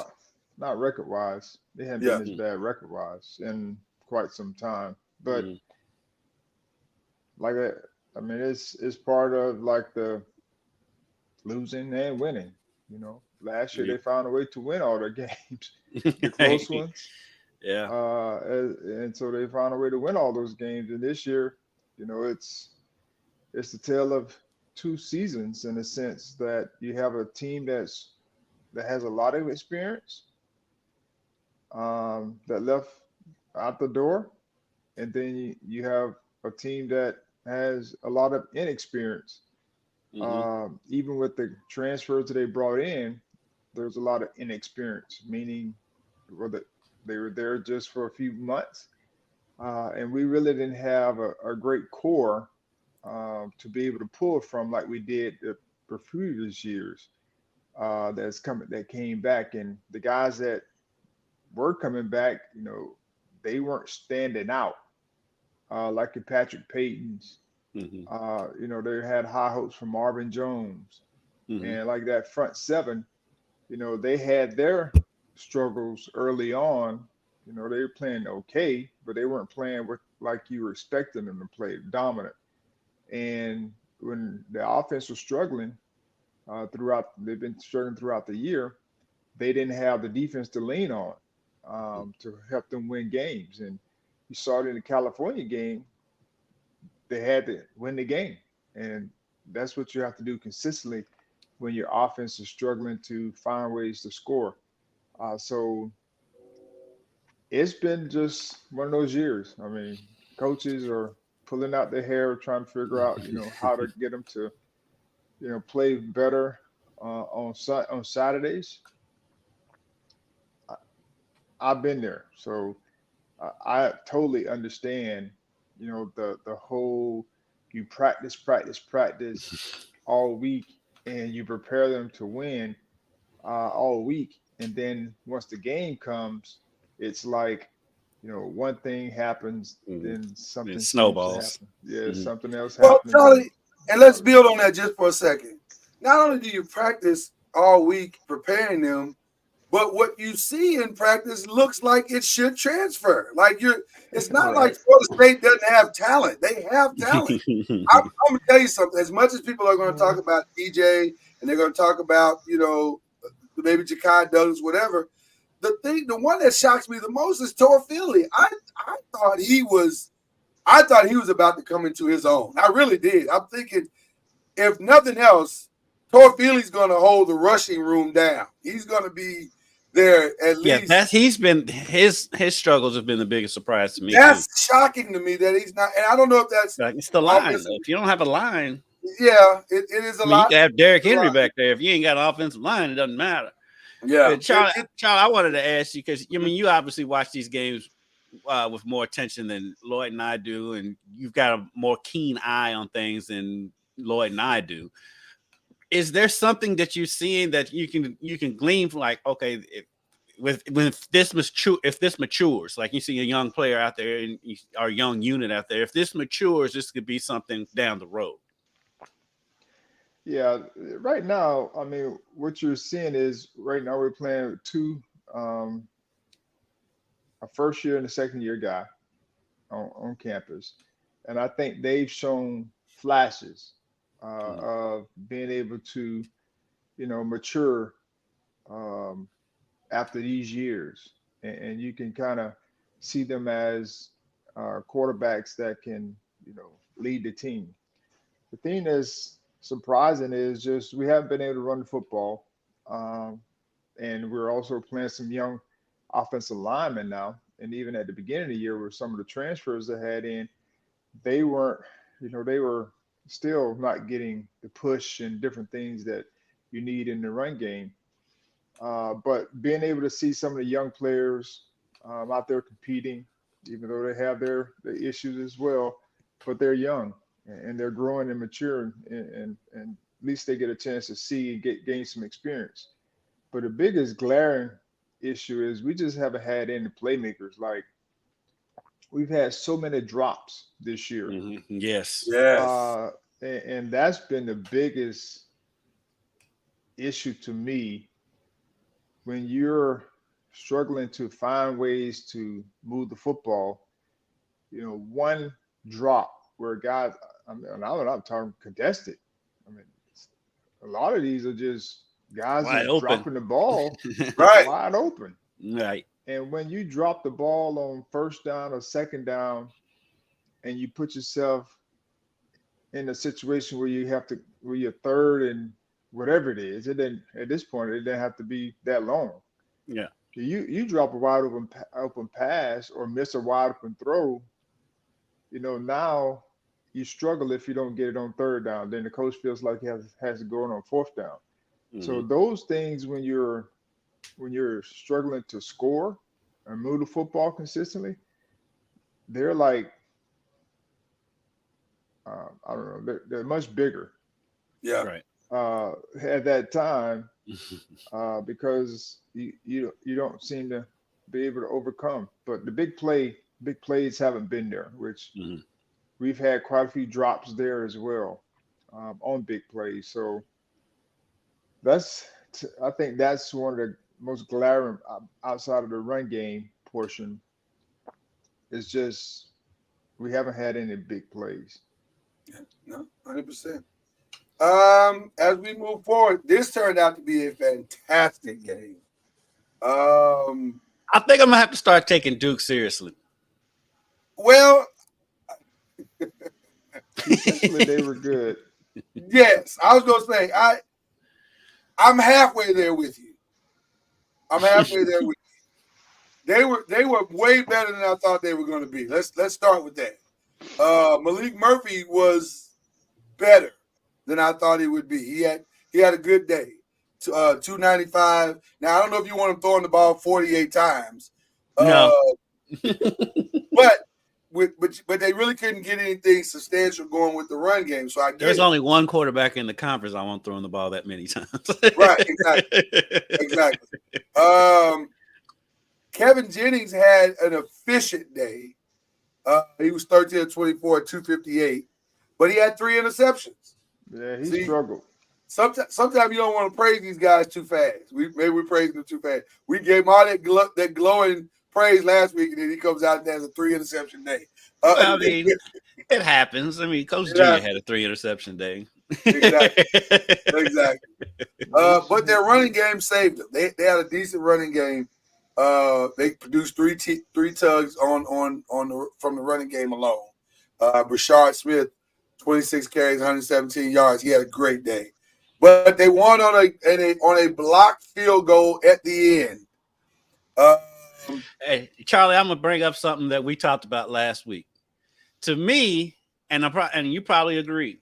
Speaker 5: Not record wise, they haven't been as bad record wise in quite some time. But like that, I mean, it's part of like the losing and winning. You know, last year they found a way to win all their games, the close ones.
Speaker 4: Yeah.
Speaker 5: And so they found a way to win all those games. And this year, you know, it's the tale of two seasons in a sense that you have a team that has a lot of experience, that left out the door, and then you have a team that has a lot of inexperience. Even with the transfers that they brought in, there's a lot of inexperience, meaning whether they were there just for a few months, and we really didn't have a great core to be able to pull from like we did the previous years. That came back, and the guys that were coming back, they weren't standing out like the Patrick Paytons. They had high hopes from Marvin Jones, and like that front seven, they had their struggles early on. They were playing okay, but they weren't playing with like you were expecting them to play dominant. And when the offense was struggling they've been struggling throughout the year. They didn't have the defense to lean on to help them win games. And you saw it in the California game. They had to win the game. And that's what you have to do consistently when your offense is struggling to find ways to score. So it's been just one of those years. I mean, coaches are pulling out their hair trying to figure out, how to get them to, play better on Saturdays. I've been there, so I totally understand. The whole you practice all week, and you prepare them to win all week, and then once the game comes, it's like one thing happens, then something
Speaker 4: it snowballs.
Speaker 5: Yeah, something else
Speaker 6: Well,
Speaker 5: happens.
Speaker 6: Charlie, and let's build on that just for a second. Not only do you practice all week preparing them, but what you see in practice looks like it should transfer. Like it's not like Florida State doesn't have talent. They have talent. I'm gonna tell you something. As much as people are going to talk about DJ and they're going to talk about, maybe Ja'Kai Douglas, whatever. The one that shocks me the most is Torfili. I thought he was about to come into his own. I really did. I'm thinking, if nothing else, Torfili's going to hold the rushing room down. He's going to be there at least.
Speaker 4: Yeah, he's been his struggles have been the biggest surprise to me.
Speaker 6: That's shocking to me that he's not. And I don't know if that's
Speaker 4: it's the line. If you don't have a line,
Speaker 6: yeah, it is a lot.
Speaker 4: You can have Derrick Henry back there. If you ain't got an offensive line, it doesn't matter.
Speaker 6: Yeah,
Speaker 4: Charlie, I wanted to ask you because you obviously watch these games with more attention than Lloyd and I do, and you've got a more keen eye on things than Lloyd and I do. Is there something that you're seeing that you can glean from, like, okay, if this matures, like you see a young player out there and our young unit out there, if this matures, this could be something down the road?
Speaker 5: Yeah, right now, I mean, what you're seeing is right now we're playing with two, a first year and a second year guy on campus. And I think they've shown flashes of being able to, mature after these years. And you can kind of see them as quarterbacks that can, lead the team. The thing that's surprising is just we haven't been able to run the football. And we're also playing some young offensive linemen now. And even at the beginning of the year, with some of the transfers they had in, they weren't, they were still not getting the push and different things that you need in the run game. But being able to see some of the young players out there competing, even though they have their issues as well, but they're young and they're growing and maturing, and at least they get a chance to see and gain some experience. But the biggest glaring issue is we just haven't had any playmakers. Like, we've had so many drops this year.
Speaker 4: Yes.
Speaker 5: And that's been the biggest issue to me. When you're struggling to find ways to move the football, one drop where guys, I'm talking contested. I mean, a lot of these are just guys dropping the ball
Speaker 6: right,
Speaker 5: wide open.
Speaker 4: Right.
Speaker 5: And when you drop the ball on first down or second down, and you put yourself in a situation where you're third and whatever it is, it didn't, at this point, it didn't have to be that long.
Speaker 4: Yeah.
Speaker 5: You drop a wide open pass or miss a wide open throw, now you struggle if you don't get it on third down. Then the coach feels like he has to go on fourth down. So those things when you're struggling to score and move the football consistently, they're like I don't know, they're much bigger.
Speaker 6: Yeah.
Speaker 4: Right.
Speaker 5: At that time, because you don't seem to be able to overcome. But the big plays haven't been there, which we've had quite a few drops there as well on big plays. So I think that's one of the most glaring outside of the run game portion. Is just we haven't had any big plays.
Speaker 6: No, 100%. As we move forward, this turned out to be a fantastic game.
Speaker 4: I think I'm gonna have to start taking Duke seriously.
Speaker 6: Well,
Speaker 5: Essentially, they were good.
Speaker 6: Yes, I was gonna say I'm halfway there with you. I'm halfway there with you. They were way better than I thought they were going to be. Let's start with that. Malik Murphy was better than I thought he would be. He had a good day. 295. Now I don't know if you want him throwing the ball 48 times.
Speaker 4: No.
Speaker 6: But they really couldn't get anything substantial going with the run game. So
Speaker 4: there's only one quarterback in the conference I want throwing the ball that many times.
Speaker 6: Right, exactly. Kevin Jennings had an efficient day. He was 13 of 24, 258, but he had 3 interceptions.
Speaker 5: Yeah, he struggled.
Speaker 6: Sometimes you don't want to praise these guys too fast. Maybe we're praising them too fast. We gave him all that glowing praise last week, and then he comes out and has a 3 interception day.
Speaker 4: I mean, it happens. I mean, Coach Junior had a 3 interception day.
Speaker 6: Exactly. But their running game saved them. They had a decent running game. They produced three tugs from the running game alone. Brashard Smith, 26 carries, 117 yards. He had a great day. But they won on a blocked field goal at the end.
Speaker 4: Hey, Charlie, I'm gonna bring up something that we talked about last week. To me, and you probably agree.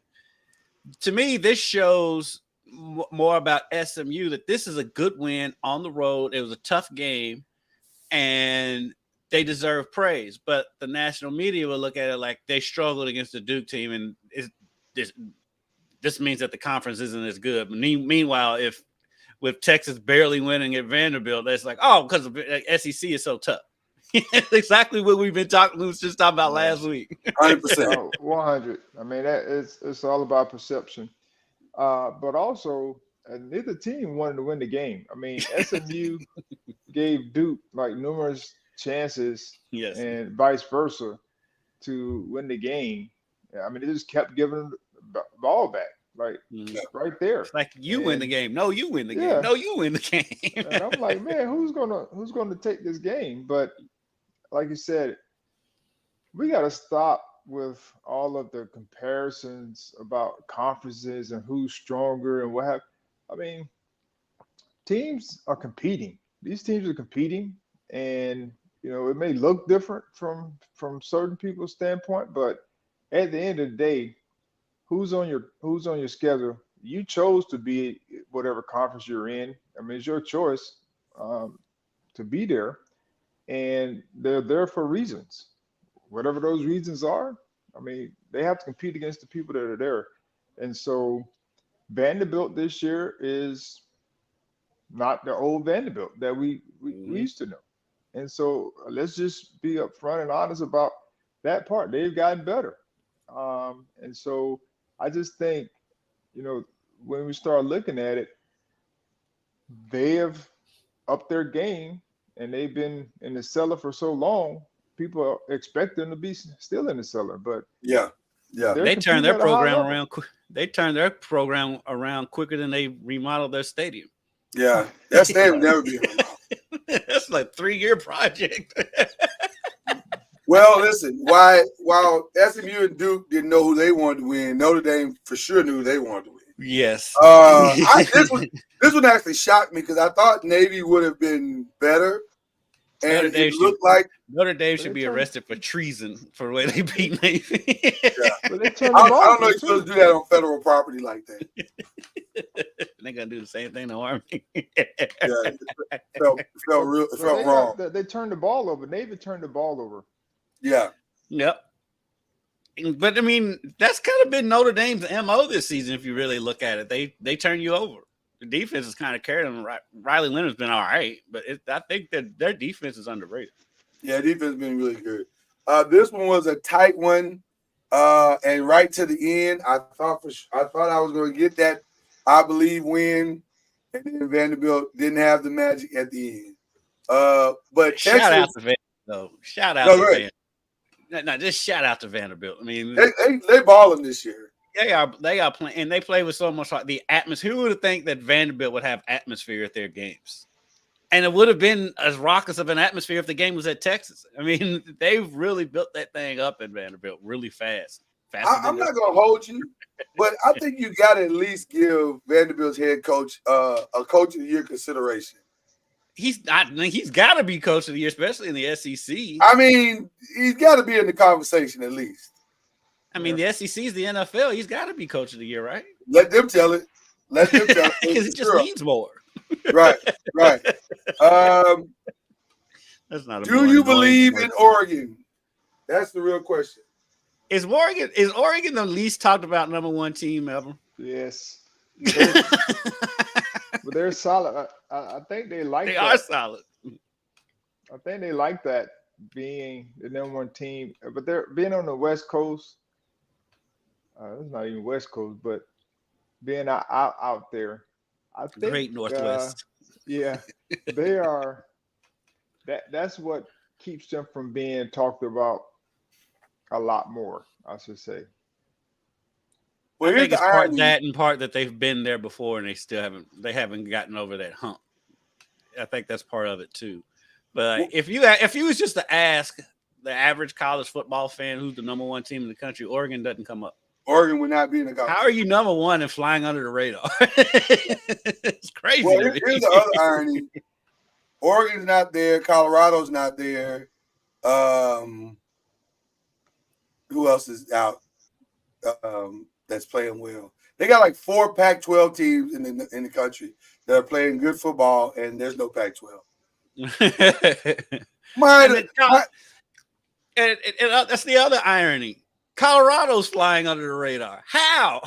Speaker 4: To me, this shows more about SMU that this is a good win on the road. It was a tough game, and they deserve praise. But the national media will look at it like they struggled against the Duke team, and this means that the conference isn't as good. Meanwhile, with Texas barely winning at Vanderbilt, that's like, oh, because the SEC is so tough. Exactly what we was just talking about last week.
Speaker 6: 100%.
Speaker 5: 100. I mean, it's all about perception. But also, neither team wanted to win the game. I mean, SMU gave Duke like numerous chances,
Speaker 4: yes,
Speaker 5: and vice versa, to win the game. I mean, they just kept giving them the ball back, like right there.
Speaker 4: It's like win the game. No, you win the game. No, you win the game.
Speaker 5: And I'm like, man, who's gonna take this game? But like you said, we got to stop with all of the comparisons about conferences and who's stronger and what have. I mean, teams are competing. These teams are competing, and it may look different from certain people's standpoint, but at the end of the day, who's on your schedule? You chose to be whatever conference you're in. I mean, it's your choice to be there, and they're there for reasons. Whatever those reasons are, I mean, they have to compete against the people that are there. And so Vanderbilt this year is not the old Vanderbilt that we used to know. And so let's just be upfront and honest about that part. They've gotten better. And so I just think, when we start looking at it, they have upped their game, and they've been in the cellar for so long. People expect them to be still in the cellar, but
Speaker 4: they turned their program around. They turned their program around quicker than they remodeled their stadium.
Speaker 6: Yeah, that stadium never be remodeled.
Speaker 4: That's like a 3-year project.
Speaker 6: Well, listen, while SMU and Duke didn't know who they wanted to win, Notre Dame for sure knew who they wanted to win.
Speaker 4: Yes.
Speaker 6: This one actually shocked me because I thought Navy would have been better, and it looked like
Speaker 4: Notre Dame should be arrested for treason for the way they beat Navy.
Speaker 5: But they turned
Speaker 6: I
Speaker 5: the ball
Speaker 6: don't know
Speaker 5: over,
Speaker 6: you're supposed to do that on federal property like that.
Speaker 4: They're gonna do the same thing to Army.
Speaker 6: It felt wrong.
Speaker 5: They turned the ball over. Navy turned the ball over.
Speaker 6: Yeah.
Speaker 4: Yep. But I mean, that's kind of been Notre Dame's MO this season. If you really look at it, they turn you over. The defense is kind of carrying them. Riley Leonard's been all right, but I think that their defense is underrated.
Speaker 6: Yeah, defense has been really good. This one was a tight one, and right to the end, I thought I was going to get that I Bleav win, and then Vanderbilt didn't have the magic at the end. But
Speaker 4: shout
Speaker 6: Texas,
Speaker 4: out to Vanderbilt, though. Shout out to Vanderbilt. No, just shout out to Vanderbilt. I mean,
Speaker 6: they balling this year.
Speaker 4: They are playing, and they play with so much like the atmosphere. Who would have think that Vanderbilt would have atmosphere at their games? And it would have been as raucous of an atmosphere if the game was at Texas. I mean, they've really built that thing up at Vanderbilt really fast.
Speaker 6: I'm not going to hold you, but I think you got to at least give Vanderbilt's head coach a coach of the year consideration.
Speaker 4: He's got to be coach of the year, especially in the SEC.
Speaker 6: I mean, he's got to be in the conversation at least.
Speaker 4: I mean, the SEC is the NFL. He's got to be coach of the year, right?
Speaker 6: Let them tell it. Because
Speaker 4: it just means more.
Speaker 6: Right.
Speaker 4: That's not.
Speaker 6: Do you Bleav in Oregon? That's the real question.
Speaker 4: Is Oregon the least talked about number one team ever?
Speaker 5: Yes. But they're solid. I think they like
Speaker 4: they
Speaker 5: that.
Speaker 4: are solid.
Speaker 5: I think they like that being the number one team. But they're being on the West Coast. It's not even West Coast, but being out there. I think
Speaker 4: Great Northwest.
Speaker 5: Yeah, they are. That's what keeps them from being talked about a lot more, I should say.
Speaker 4: Well, I think it's part that and part that they've been there before and they haven't gotten over that hump. I think that's part of it too. But if you was just to ask the average college football fan who's the number one team in the country, Oregon doesn't come up.
Speaker 6: Oregon would not be in the conversation.
Speaker 4: How are you number one and flying under the radar? It's crazy.
Speaker 6: Well, here's the other irony. Oregon's not there. Colorado's not there. Who else is out that's playing well? They got like 4 Pac-12 teams in the country that are playing good football, and there's no Pac-12.
Speaker 4: And that's the other irony. Colorado's flying under the radar. How?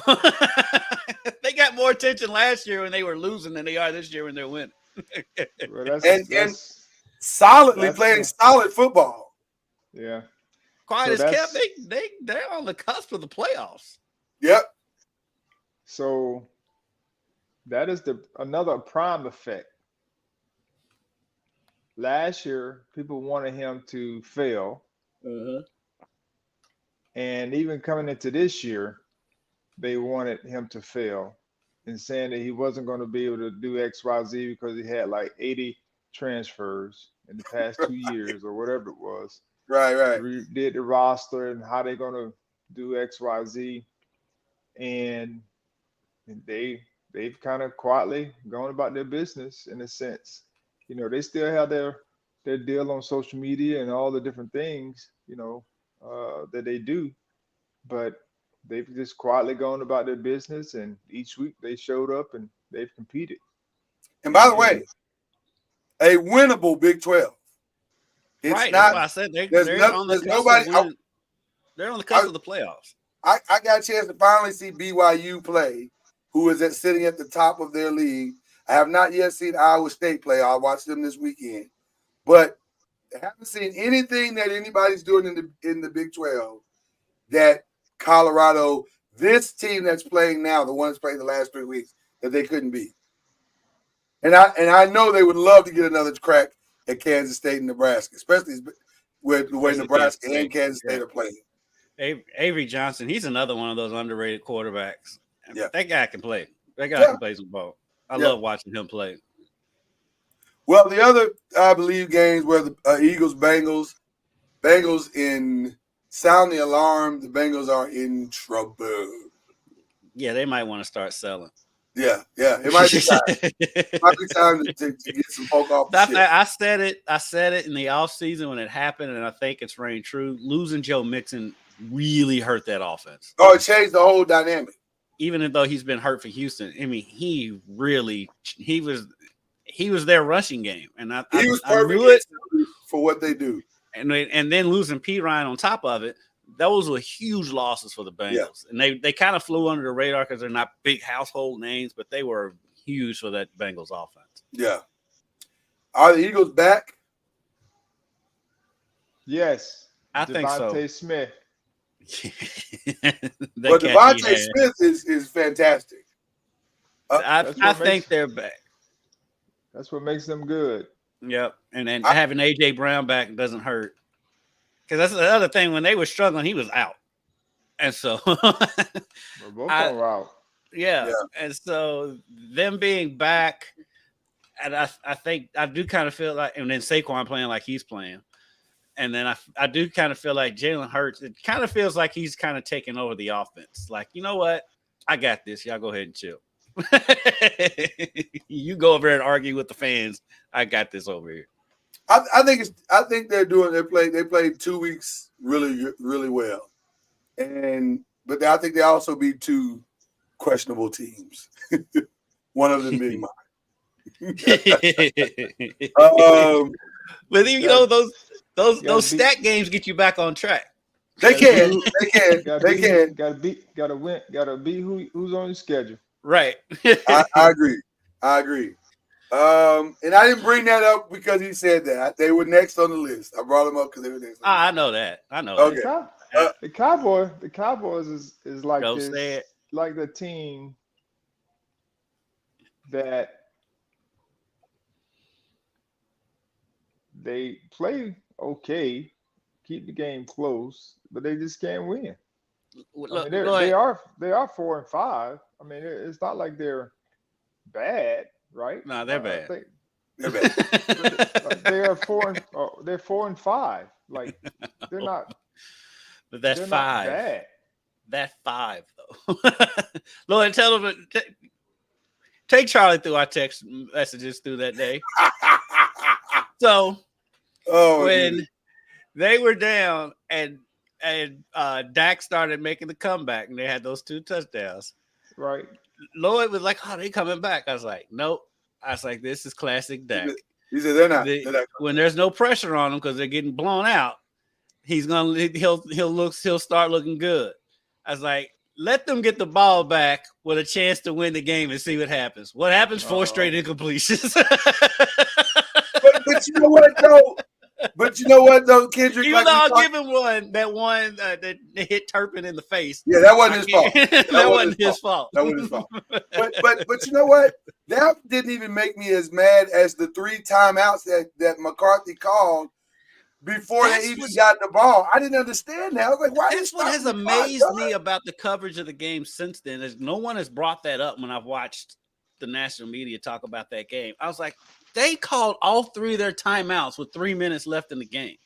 Speaker 4: They got more attention last year when they were losing than they are this year when they're winning.
Speaker 5: Well,
Speaker 6: and solidly playing solid football.
Speaker 5: Yeah.
Speaker 4: Quiet as kept, they're on the cusp of the playoffs.
Speaker 6: Yep.
Speaker 5: So that is another prime effect. Last year, people wanted him to fail.
Speaker 4: Uh-huh.
Speaker 5: And even coming into this year, they wanted him to fail and saying that he wasn't going to be able to do X, Y, Z because he had like 80 transfers in the past 2 years or whatever it was.
Speaker 6: Right.
Speaker 5: Did the roster and how they're going to do X, Y, Z. And they've kind of quietly gone about their business in a sense. You know, they still have their deal on social media and all the different things, you know, that they do, but they've just quietly gone about their business, and each week they showed up and they've competed.
Speaker 6: And by the way, a winnable Big 12. It's
Speaker 4: right,
Speaker 6: not.
Speaker 4: that's why I said they're on the cusp. They're on the cusp of the playoffs.
Speaker 6: I got a chance to finally see BYU play, who is sitting at the top of their league. I have not yet seen Iowa State play. I'll watch them this weekend, but I haven't seen anything that anybody's doing in the Big 12 that Colorado, this team that's playing now, the one that's played the last 3 weeks, that they couldn't beat. And I know they would love to get another crack at Kansas State and Nebraska, especially with the way Nebraska and Kansas State are playing.
Speaker 4: Avery Johnson, he's another one of those underrated quarterbacks.
Speaker 6: Yeah.
Speaker 4: That guy can play. That guy can play some ball. I love watching him play.
Speaker 6: Well, the other, I Bleav, games were the Eagles-Bengals. Bengals in sound the alarm. The Bengals are in trouble.
Speaker 4: Yeah, they might want to start selling.
Speaker 6: Yeah. It might be time. It might be time to get some folk off the ship.
Speaker 4: I said it in the offseason when it happened, and I think it's reigned true. Losing Joe Mixon really hurt that offense.
Speaker 6: Oh, it changed the whole dynamic.
Speaker 4: Even though he's been hurt for Houston, I mean, he was their rushing game, and
Speaker 6: he was perfect for what they do.
Speaker 4: And then losing P. Ryan on top of it, those were huge losses for the Bengals. Yeah. And they kind of flew under the radar because they're not big household names, but they were huge for that Bengals offense.
Speaker 6: Yeah. Are the Eagles back?
Speaker 5: Yes.
Speaker 4: I think so.
Speaker 5: Devontae Smith.
Speaker 6: But Devontae Smith is fantastic.
Speaker 4: I think they're back.
Speaker 5: That's what makes them good.
Speaker 4: Yep. And then having A.J. Brown back doesn't hurt. Because that's the other thing. When they were struggling, he was out. And so
Speaker 5: we're both out.
Speaker 4: Yeah. And so them being back, and I think I do kind of feel like, and then Saquon playing like he's playing. And then I do kind of feel like Jalen Hurts, it kind of feels like he's kind of taking over the offense. Like, you know what? I got this. Y'all go ahead and chill. You go over there and argue with the fans. I got this over here.
Speaker 6: I think they're doing they played 2 weeks really, really well. But I think they also beat two questionable teams. One of them being mine.
Speaker 4: But you know, those stat games get you back on track.
Speaker 6: They can.
Speaker 5: Gotta be who's on the schedule.
Speaker 4: Right.
Speaker 6: I agree. And I didn't bring that up because he said that. They were next on the list. I brought them up because they were next.
Speaker 4: I know that.
Speaker 6: Okay.
Speaker 5: The Cowboys is like this, like the team that they play okay, keep the game close, but they just can't win.
Speaker 4: Look,
Speaker 5: they are 4-5. I mean, it's not like they're bad, right?
Speaker 4: No, they're bad.
Speaker 6: They're bad.
Speaker 5: They are 4-5. Like they're not.
Speaker 4: But that's 5.
Speaker 5: Not bad.
Speaker 4: That's 5 though. Lord, tell them. Take Charlie through our text messages through that day. So when they were down and Dak started making the comeback and they had those 2 touchdowns.
Speaker 5: Right.
Speaker 4: Lloyd was like, "Oh, they coming back." I was like, "Nope." I was like, "This is classic Dak."
Speaker 6: He said, "They're not."
Speaker 4: When there's no pressure on them because they're getting blown out, he'll start looking good. I was like, let them get the ball back with a chance to win the game and see what happens. What happens? 4 straight incompletions.
Speaker 6: But you know what though? Kendrick.
Speaker 4: Even though I'll give him one that hit Turpin in the face.
Speaker 6: Yeah, that wasn't his fault.
Speaker 4: That wasn't his fault.
Speaker 6: That wasn't his fault. But you know what? That didn't even make me as mad as the 3 timeouts that McCarthy called before they even got the ball. I didn't understand that. I was like, why?
Speaker 4: That's what has amazed me about the coverage of the game since then. Is no one has brought that up when I've watched the national media talk about that game. I was like, they called all 3 of their timeouts with 3 minutes left in the game.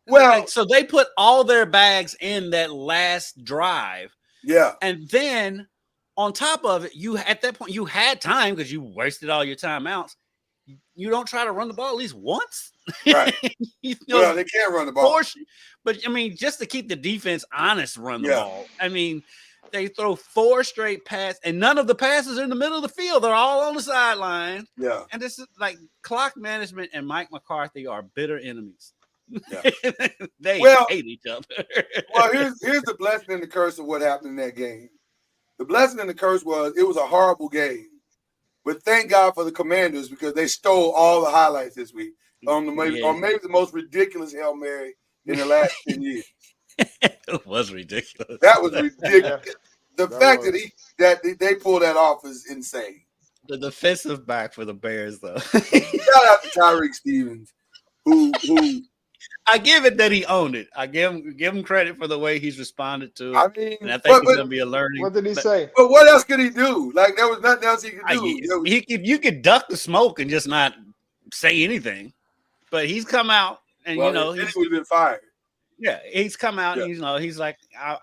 Speaker 4: Well, so they put all their bags in that last drive.
Speaker 6: Yeah.
Speaker 4: And then on top of it, at that point, you had time because you wasted all your timeouts. You don't try to run the ball at least once.
Speaker 6: Right. Well, they can't run the ball.
Speaker 4: But, I mean, just to keep the defense honest, run the ball. I mean, they throw 4 straight passes, and none of the passes are in the middle of the field. They're all on the sideline.
Speaker 6: Yeah.
Speaker 4: And this is like clock management and Mike McCarthy are bitter enemies.
Speaker 6: Yeah.
Speaker 4: They hate each other.
Speaker 6: Well, here's the blessing and the curse of what happened in that game. The blessing and the curse was it was a horrible game. But thank God for the Commanders because they stole all the highlights this week on maybe the most ridiculous Hail Mary in the last 10 years.
Speaker 4: It was ridiculous.
Speaker 6: That was ridiculous. The fact that they pulled that off is insane.
Speaker 4: The defensive back for the Bears, though.
Speaker 6: Shout out to Tyreek Stevens, who
Speaker 4: I give it that he owned it. I give him credit for the way he's responded to it.
Speaker 6: I mean,
Speaker 4: and I think it's going to be a learning.
Speaker 5: What did he say?
Speaker 6: But what else could he do? Like there was nothing else he could do.
Speaker 4: You could duck the smoke and just not say anything. But he's come out and
Speaker 6: he would have been fired.
Speaker 4: Yeah, he's come out.
Speaker 6: Yeah.
Speaker 4: And, he's like, I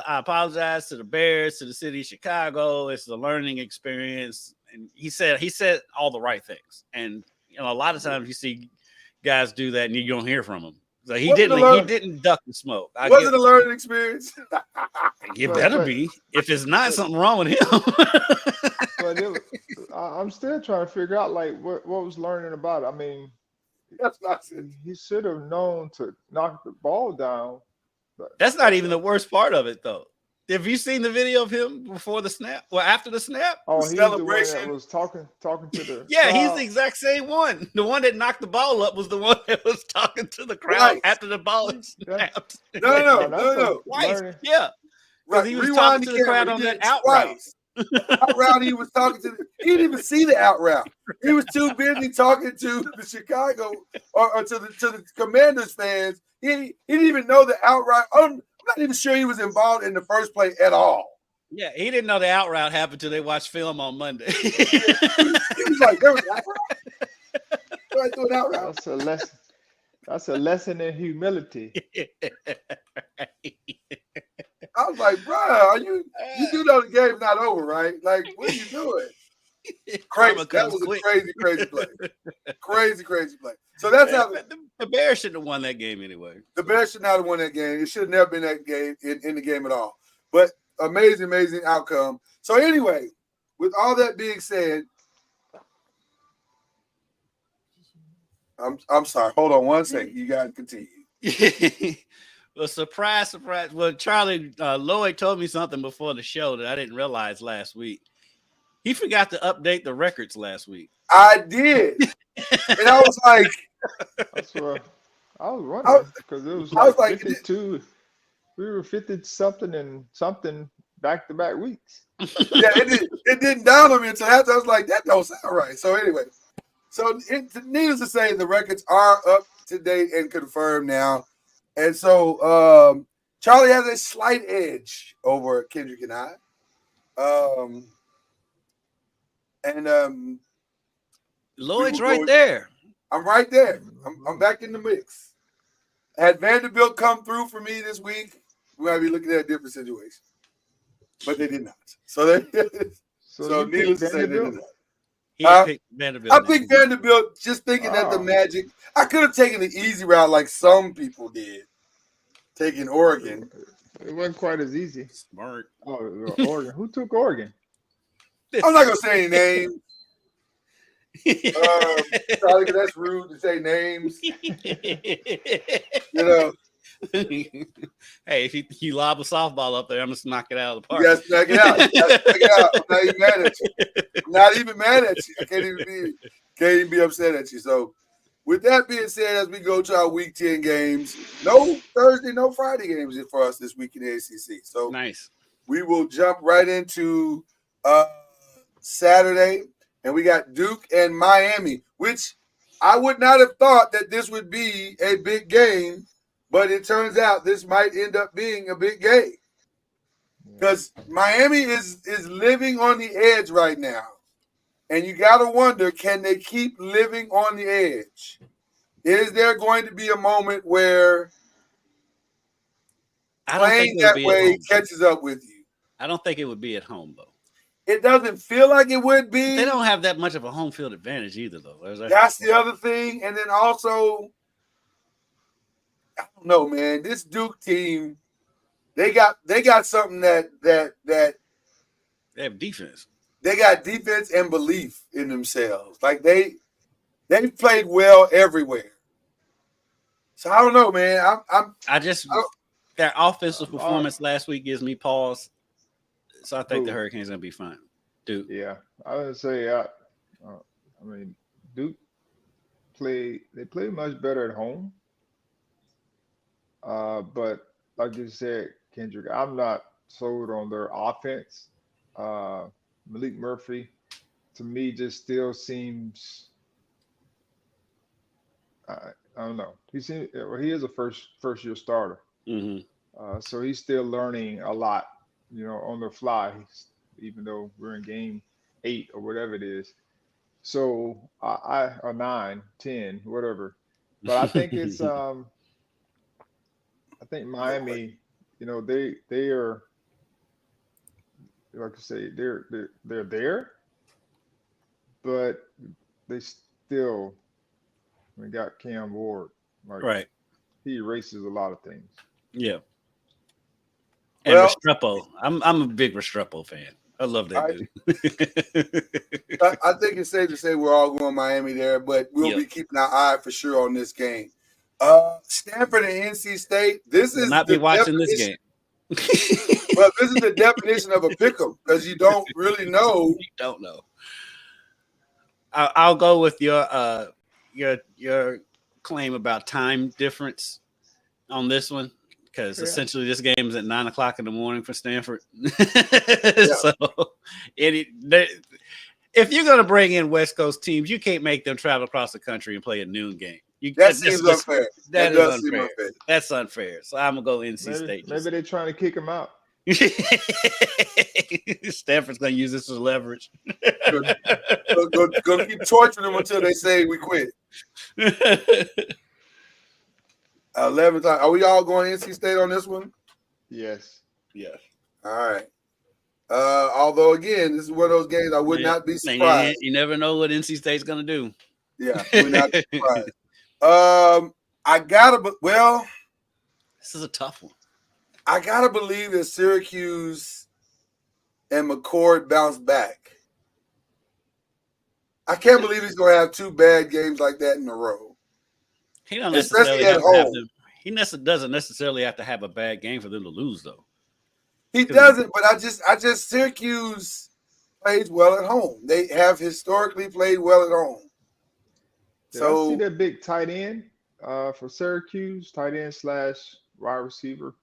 Speaker 4: apologize to the Bears, to the city of Chicago. It's a learning experience, and he said all the right things. And a lot of times you see guys do that, and you don't hear from them. So he didn't duck the smoke.
Speaker 6: Was it a learning experience?
Speaker 4: It better be. If it's not, something wrong with him.
Speaker 5: But I'm still trying to figure out like what was learning about it. I mean,
Speaker 6: That's not it.
Speaker 5: he should have known to knock the ball down.
Speaker 4: That's not even the worst part of it, though. Have you seen the video of him before the snap? Well, after the snap?
Speaker 5: Oh, he's the one that was talking to the
Speaker 4: Yeah,
Speaker 5: crowd.
Speaker 4: he's the exact same one. The one that knocked the ball up was the one that was talking to the crowd after the ball snapped.
Speaker 6: No.
Speaker 4: Twice. Yeah.
Speaker 6: Right.
Speaker 4: He was talking to the crowd on that out route.
Speaker 6: Out route, he was talking to. He didn't even see the out route. He was too busy talking to the Chicago or to the Commanders fans. He didn't even know the out route. I'm not even sure he was involved in the first play at all.
Speaker 4: Yeah, he didn't know the out route happened until they watched film on Monday.
Speaker 6: He was like, "There was an out route." I threw an out route.
Speaker 5: That's a lesson. That's a lesson in humility.
Speaker 6: I was like, bro, you do know the game's not over, right? Like, what are you doing? Crazy. That was a crazy play. Crazy play. So that's how
Speaker 4: the Bears shouldn't have won that game anyway.
Speaker 6: The Bears should not have won that game. It should have never been that game in the game at all. But amazing outcome. So anyway, with all that being said, I'm sorry. Hold on one second. You guys continue.
Speaker 4: Well, surprise. Well, Charlie Lloyd told me something before the show that I didn't realize last week. He forgot to update the records last week.
Speaker 6: I did. And I was like,
Speaker 5: that's what I was wondering because it was like 52. We were 50 something and something back-to-back weeks.
Speaker 6: Yeah, it didn't dawn on me until after. I was like, that don't sound right. So anyway, needless to say, the records are up to date and confirmed now. And so Charlie has a slight edge over Kendrick and I.
Speaker 4: Lloyd's right there.
Speaker 6: I'm right there. I'm back in the mix. Had Vanderbilt come through for me this week, we might be looking at a different situation. But they did not. So needless to say, they did not.
Speaker 4: He picked Vanderbilt.
Speaker 6: I picked Vanderbilt just thinking that the Magic. I could have taken the easy route like some people did, taking Oregon.
Speaker 5: It wasn't quite as easy.
Speaker 4: Smart.
Speaker 5: Oh, Oregon. Who took Oregon?
Speaker 6: I'm not gonna say any names. Probably because that's rude to say names.
Speaker 4: Hey, if you lob a softball up there, I'm just knock it out of the park.
Speaker 6: Yes, knock it out. I'm not even mad at you. I'm not even mad at you. I can't even be upset at you. So, with that being said, as we go to our Week 10 games, no Thursday, no Friday games for us this week in the ACC. So
Speaker 4: nice.
Speaker 6: We will jump right into Saturday, and we got Duke and Miami, which I would not have thought that this would be a big game, but it turns out this might end up being a big game because Miami is living on the edge right now, and you got to wonder, can they keep living on the edge? Is there going to be a moment where playing that way catches up with you?
Speaker 4: I don't think it would be at home, though.
Speaker 6: It doesn't feel like it would be.
Speaker 4: They don't have that much of a home field advantage either, though.
Speaker 6: That's the other thing. And then also, I don't know, man. This Duke team, they got something that
Speaker 4: they have defense.
Speaker 6: They got defense and belief in themselves. Like they played well everywhere. So I don't know, man.
Speaker 4: Their offensive performance last week gives me pause. So I think the Hurricanes gonna be fine. Duke.
Speaker 5: Yeah, I would say. I mean, Duke play much better at home. But like you said, Kendrick, I'm not sold on their offense. Malik Murphy, to me, just still seems. I don't know. He is a first year starter.
Speaker 4: Mm-hmm.
Speaker 5: So he's still learning a lot. On the fly, even though we're in game 8 or whatever it is. So or 9, 10, whatever. But I think it's I think Miami, they are, like I say, they're there, but they still got Cam Ward. Like,
Speaker 4: Right.
Speaker 5: he erases a lot of things.
Speaker 4: Yeah. And Restrepo. I'm a big Restrepo fan. I love that dude.
Speaker 6: I think it's safe to say we're all going Miami there, but we'll be keeping our eye for sure on this game. Stanford and NC State. This is
Speaker 4: not be watching this game.
Speaker 6: Well, this is the definition of a pick'em because you don't really know.
Speaker 4: You don't know. I'll go with your claim about time difference on this one, because essentially this game is at 9:00 in the morning for Stanford. So if you're going to bring in West Coast teams, you can't make them travel across the country and play a noon game.
Speaker 6: That seems unfair.
Speaker 4: That does seem unfair. That's unfair. So I'm going to go NC State.
Speaker 5: Maybe they're trying to kick him out.
Speaker 4: Stanford's going to use this as leverage.
Speaker 6: Going to keep torturing them until they say we quit. 11 times. Are we all going NC State on this one?
Speaker 5: Yes.
Speaker 4: Yes.
Speaker 6: All right. Although, again, this is one of those games I would not be surprised.
Speaker 4: You never know what NC State's going to do.
Speaker 6: Yeah, we're not surprised.
Speaker 4: This is a tough one.
Speaker 6: I gotta believe that Syracuse and McCord bounce back. I can't believe he's gonna have two bad games like that in a row.
Speaker 4: He don't necessarily doesn't necessarily have to have a bad game for them to lose, though.
Speaker 6: He doesn't, but I just Syracuse plays well at home. They have historically played well at home.
Speaker 5: So I see that big tight end for Syracuse, tight end / wide receiver.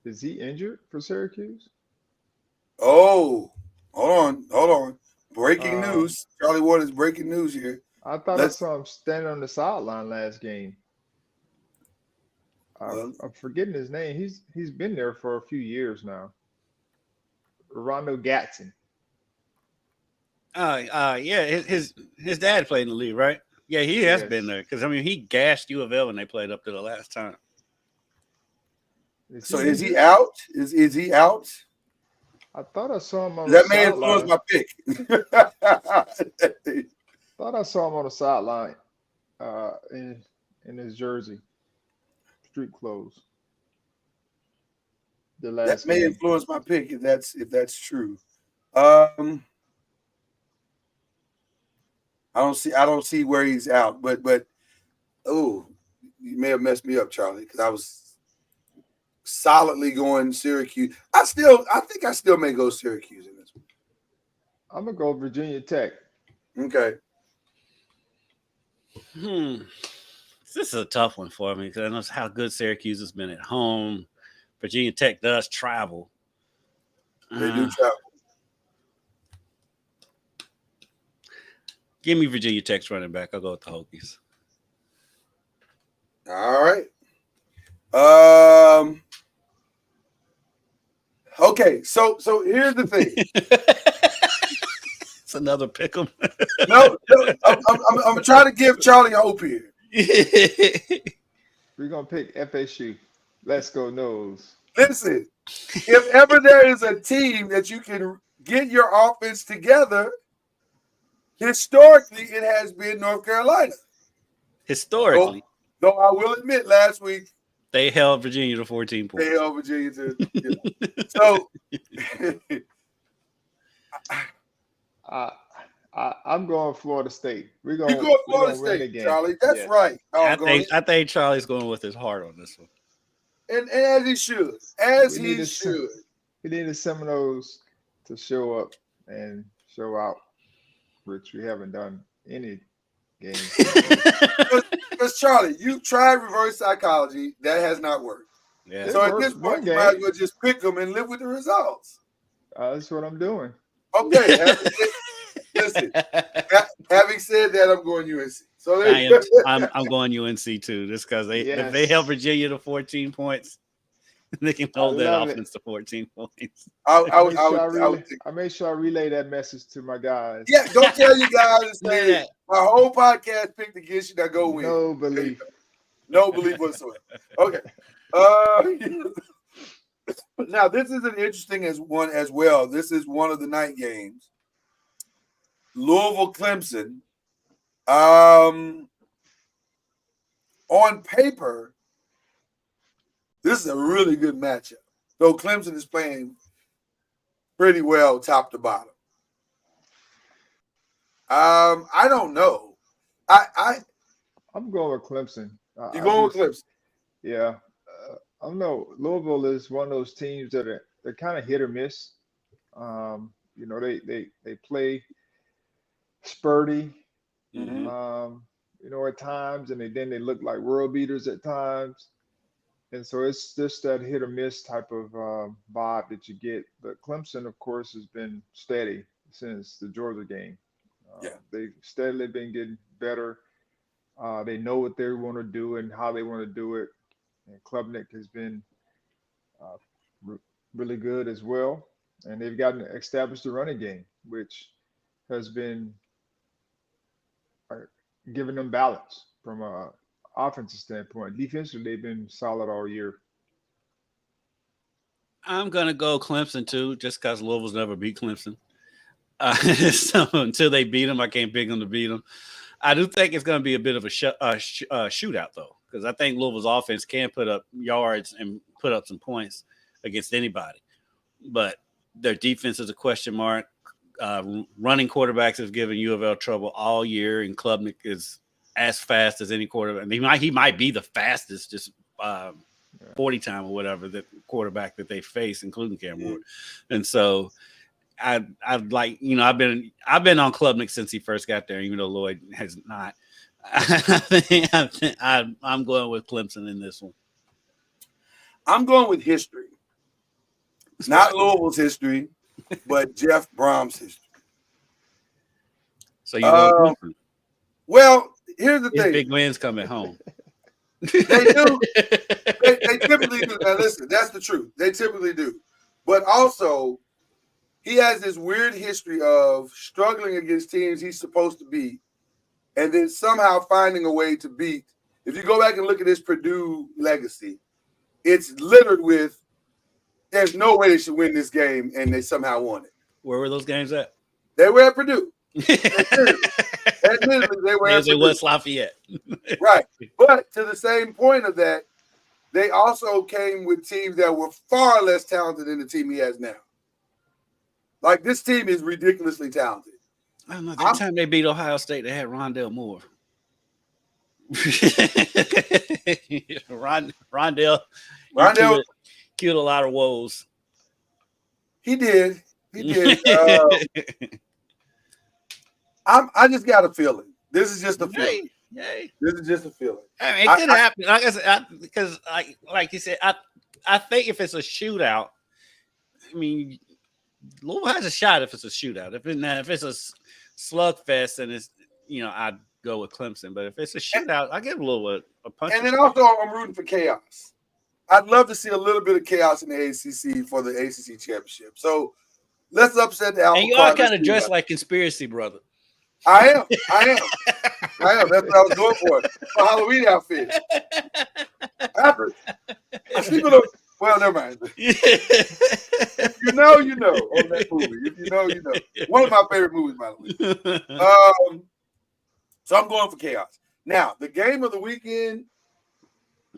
Speaker 5: Is he injured for Syracuse?
Speaker 6: Oh, hold on. Breaking news. Charlie Ward is breaking news here.
Speaker 5: I thought I saw him standing on the sideline last game. I'm forgetting his name. He's been there for a few years now. Rondo Gatson.
Speaker 4: Yeah, his dad played in the league, right? Yeah, he has been there because he gashed U of L when they played up to the last time.
Speaker 6: So is he out? Is he out?
Speaker 5: I thought I saw him on the sideline.
Speaker 6: That may influence my pick.
Speaker 5: Thought I saw him on the sideline in his jersey, street clothes.
Speaker 6: That may influence my pick if that's true. I don't see where he's out, but you may have messed me up, Charlie, because I was solidly going Syracuse. I think I still may go Syracuse in this one.
Speaker 5: I'm gonna go Virginia Tech.
Speaker 6: Okay.
Speaker 4: This is a tough one for me because I know how good Syracuse has been at home. Virginia Tech does travel.
Speaker 6: They do travel.
Speaker 4: Give me Virginia Tech's running back. I'll go with the Hokies.
Speaker 6: All right. Okay, so here's the thing.
Speaker 4: It's another pick'em.
Speaker 6: No, I'm trying to give Charlie hope here.
Speaker 5: We're gonna pick FSU. Let's go Noles.
Speaker 6: Listen, if ever there is a team that you can get your offense together, historically it has been North Carolina.
Speaker 4: Historically,
Speaker 6: though I will admit, last week
Speaker 4: they held Virginia to 14 points.
Speaker 6: They held Virginia to. So.
Speaker 5: I'm going Florida State.
Speaker 6: You're going Florida State, Charlie. That's right.
Speaker 4: I think Charlie's going with his heart on this one.
Speaker 6: And as he should. He should.
Speaker 5: We need the Seminoles to show up and show out, which we haven't done any games.
Speaker 6: Because Charlie, you tried reverse psychology. That has not worked.
Speaker 4: Yeah.
Speaker 6: So at this point, you might as well just pick them and live with the results.
Speaker 5: That's what I'm doing.
Speaker 6: Okay. Listen, having said that, I'm going UNC. So
Speaker 4: I'm going UNC too, just because if they held Virginia to 14 points, they can hold that offense to 14 points.
Speaker 5: I made sure I relay that message to my guys.
Speaker 6: Yeah, don't tell you guys and say my whole podcast picked against you. Now go win.
Speaker 5: No Bleav.
Speaker 6: No Bleav whatsoever. Okay. Now this is an interesting one as well. This is one of the night games. Louisville Clemson. On paper, this is a really good matchup. Though Clemson is playing pretty well top to bottom. I don't know.
Speaker 5: I'm going with Clemson.
Speaker 6: You going with Clemson?
Speaker 5: Yeah. I don't know. Louisville is one of those teams that they're kind of hit or miss. You know, they play spurty, you know, at times, and then they look like world beaters at times. And so it's just that hit or miss type of vibe that you get. But Clemson, of course, has been steady since the Georgia game. They've steadily been getting better. They know what they want to do and how they want to do it. And Klubnik has been really good as well. And they've gotten established the running game, which has been giving them balance from an offensive standpoint. Defensively, they've been solid all year.
Speaker 4: I'm going to go Clemson, too, just because Louisville's never beat Clemson. So until they beat them, I can't pick them to beat them. I do think it's going to be a bit of a shootout, though, because I think Louisville's offense can put up yards and put up some points against anybody. But their defense is a question mark. Running quarterbacks have given U of L trouble all year, and Klubnik is as fast as any quarterback. I mean, he might be the fastest, just 40 time or whatever, the quarterback that they face, including Cam Ward. And so I'd like, you know, I've been on Klubnik since he first got there, even though Lloyd has not. I'm going with Clemson in this one.
Speaker 6: I'm going with history. Not Louisville's history, but Jeff Brom's history.
Speaker 4: So you go Clemson.
Speaker 6: Well, here's the
Speaker 4: His
Speaker 6: thing.
Speaker 4: big wins coming home.
Speaker 6: They do. They typically do. Now, listen, that's the truth. They typically do. But also, he has this weird history of struggling against teams he's supposed to beat and then somehow finding a way to beat. If you go back and look at his Purdue legacy, it's littered with there's no way they should win this game, and they somehow won it.
Speaker 4: Where were those games at?
Speaker 6: They were at Purdue. Admittedly, they were at Purdue.
Speaker 4: West Lafayette.
Speaker 6: Right. But to the same point of that, they also came with teams that were far less talented than the team he has now. Like, this team is ridiculously talented.
Speaker 4: I don't know. That time they beat Ohio State, they had Rondell Moore. Rondell killed a lot of woes.
Speaker 6: He did. I just got a feeling. This is just a feeling.
Speaker 4: Yay.
Speaker 6: This is just a feeling.
Speaker 4: I mean, it could happen. Like I said, because like you said, I think if it's a shootout, I mean, Louisville has a shot if it's a shootout. If it's a slugfest, and it's, you know, I'd go with Clemson. But if it's a shootout, I give Louisville a punch.
Speaker 6: And then also, I'm rooting for chaos. I'd love to see a little bit of chaos in the ACC for the ACC Championship. So let's upset the apple.
Speaker 4: And you are kind of dressed like conspiracy brother.
Speaker 6: I am. That's what I was going for Halloween outfit. Well, never mind. If you know, you know on that movie. If you know, you know. One of my favorite movies, by the way. So I'm going for chaos. Now, the game of the weekend,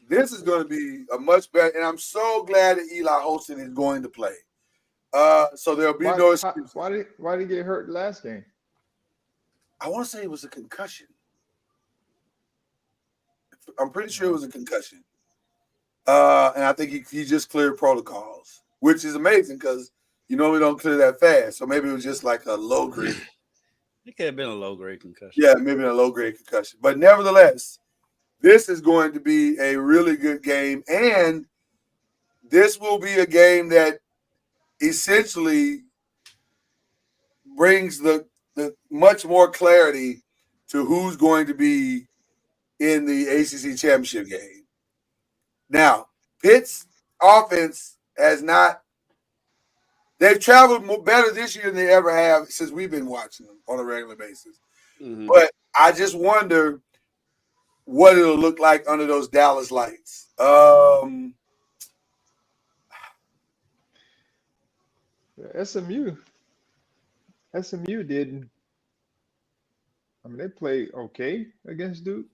Speaker 6: this is going to be a much better, and I'm so glad that Eli Holston is going to play. So there'll be no excuse.
Speaker 5: Why did he get hurt last game?
Speaker 6: I want to say it was a concussion. I'm pretty sure it was a concussion. And I think he just cleared protocols, which is amazing because you normally don't clear that fast. So maybe it was just like a low grade.
Speaker 4: It could have been a low grade concussion.
Speaker 6: Yeah, maybe a low grade concussion. But nevertheless, this is going to be a really good game. And this will be a game that essentially brings the much more clarity to who's going to be in the ACC Championship game. Now, Pitt's offense has not – they've traveled better this year than they ever have since we've been watching them on a regular basis. Mm-hmm. But I just wonder what it'll look like under those Dallas lights.
Speaker 5: SMU didn't. I mean, they played okay against Duke.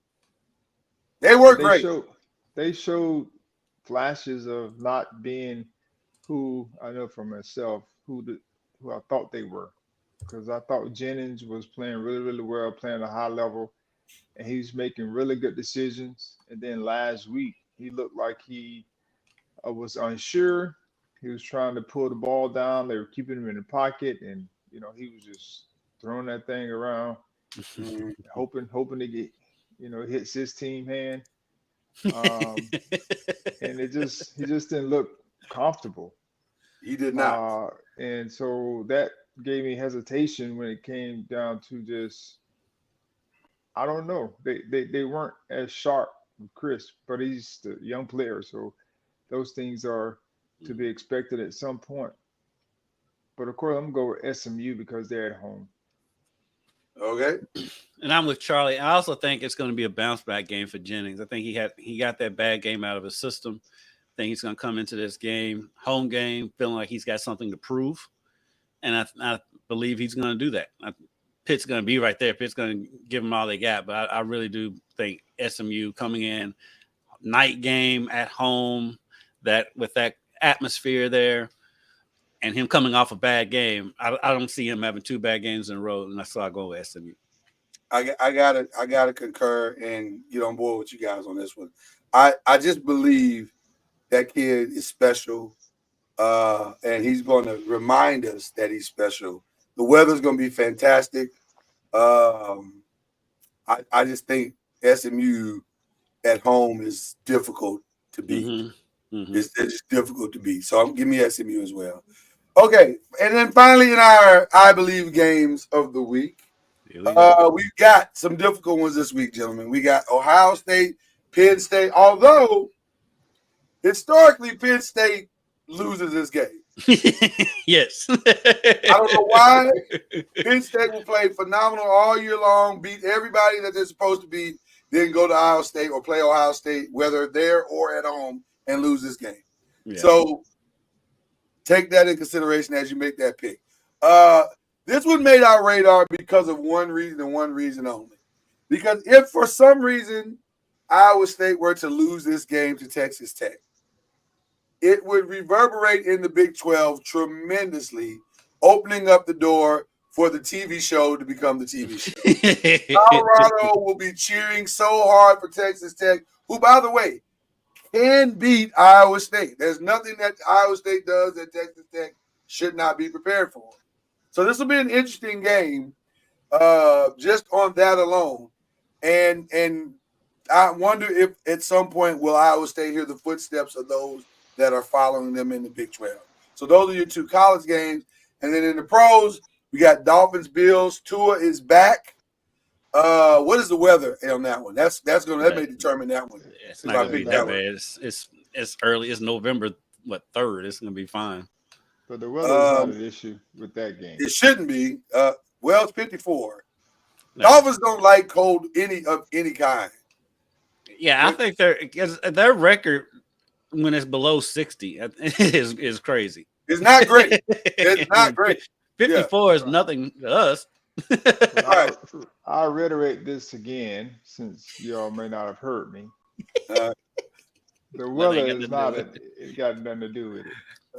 Speaker 6: They were great.
Speaker 5: They showed flashes of not being who I know for myself, who I thought they were. Because I thought Jennings was playing really, really well, playing at a high level, and he was making really good decisions. And then last week, he looked like he was unsure. He was trying to pull the ball down. They were keeping him in the pocket, and he was just throwing that thing around, hoping to get hits his team hand. And he just didn't look comfortable.
Speaker 6: He did not.
Speaker 5: And so that gave me hesitation when it came down to just, I don't know. They weren't as sharp with Chris, but he's the young player, so those things are to be expected at some point. But of course, I'm going to go with SMU because they're at home.
Speaker 6: Okay.
Speaker 4: And I'm with Charlie. I also think it's going to be a bounce back game for Jennings. I think he got that bad game out of his system. I think he's going to come into this game, home game, feeling like he's got something to prove. And I believe he's going to do that. Pitt's going to be right there. Pitt's going to give them all they got. But I really do think SMU coming in, night game at home, that with that atmosphere there, and him coming off a bad game, I don't see him having two bad games in a row, and that's why I go with SMU.
Speaker 6: I gotta concur and get on board with you guys on this one. I just believe that kid is special, and he's going to remind us that he's special. The weather's going to be fantastic. I just think SMU at home is difficult to beat.
Speaker 4: Mm-hmm.
Speaker 6: It's just difficult to beat. So give me SMU as well. Okay, and then finally in our I Bleav games of the week, we've got some difficult ones this week, gentlemen. We got Ohio State, Penn State, although historically Penn State loses this game.
Speaker 4: Yes.
Speaker 6: I don't know why. Penn State will play phenomenal all year long, beat everybody that they're supposed to beat, then go to Ohio State or play Ohio State, whether there or at home, and lose this game. Yeah. So take that in consideration as you make that pick. This one made our radar because of one reason and one reason only. Because if for some reason Iowa State were to lose this game to Texas Tech, it would reverberate in the Big 12 tremendously, opening up the door for the TV show to become the TV show. Colorado will be cheering so hard for Texas Tech, who, by the way, can beat Iowa State. There's nothing that Iowa State does that Texas Tech should not be prepared for. So this will be an interesting game just on that alone. And I wonder if at some point will Iowa State hear the footsteps of those that are following them in the Big 12. So those are your two college games. And then in the pros, we got Dolphins, Bills. Tua is back. What is the weather on that one? That may determine that one.
Speaker 4: It's not gonna be that bad. It's early. It's November 3rd. It's gonna be fine.
Speaker 5: But the weather is not an issue with that game.
Speaker 6: It shouldn't be. It's 54. No. Dolphins don't like cold of any kind.
Speaker 4: Yeah, I think their record when it's below 60 is crazy.
Speaker 6: It's not great. It's not great.
Speaker 4: 54 is nothing to us.
Speaker 5: Right. I'll reiterate this again, since y'all may not have heard me. The weather is not it got nothing to do with it.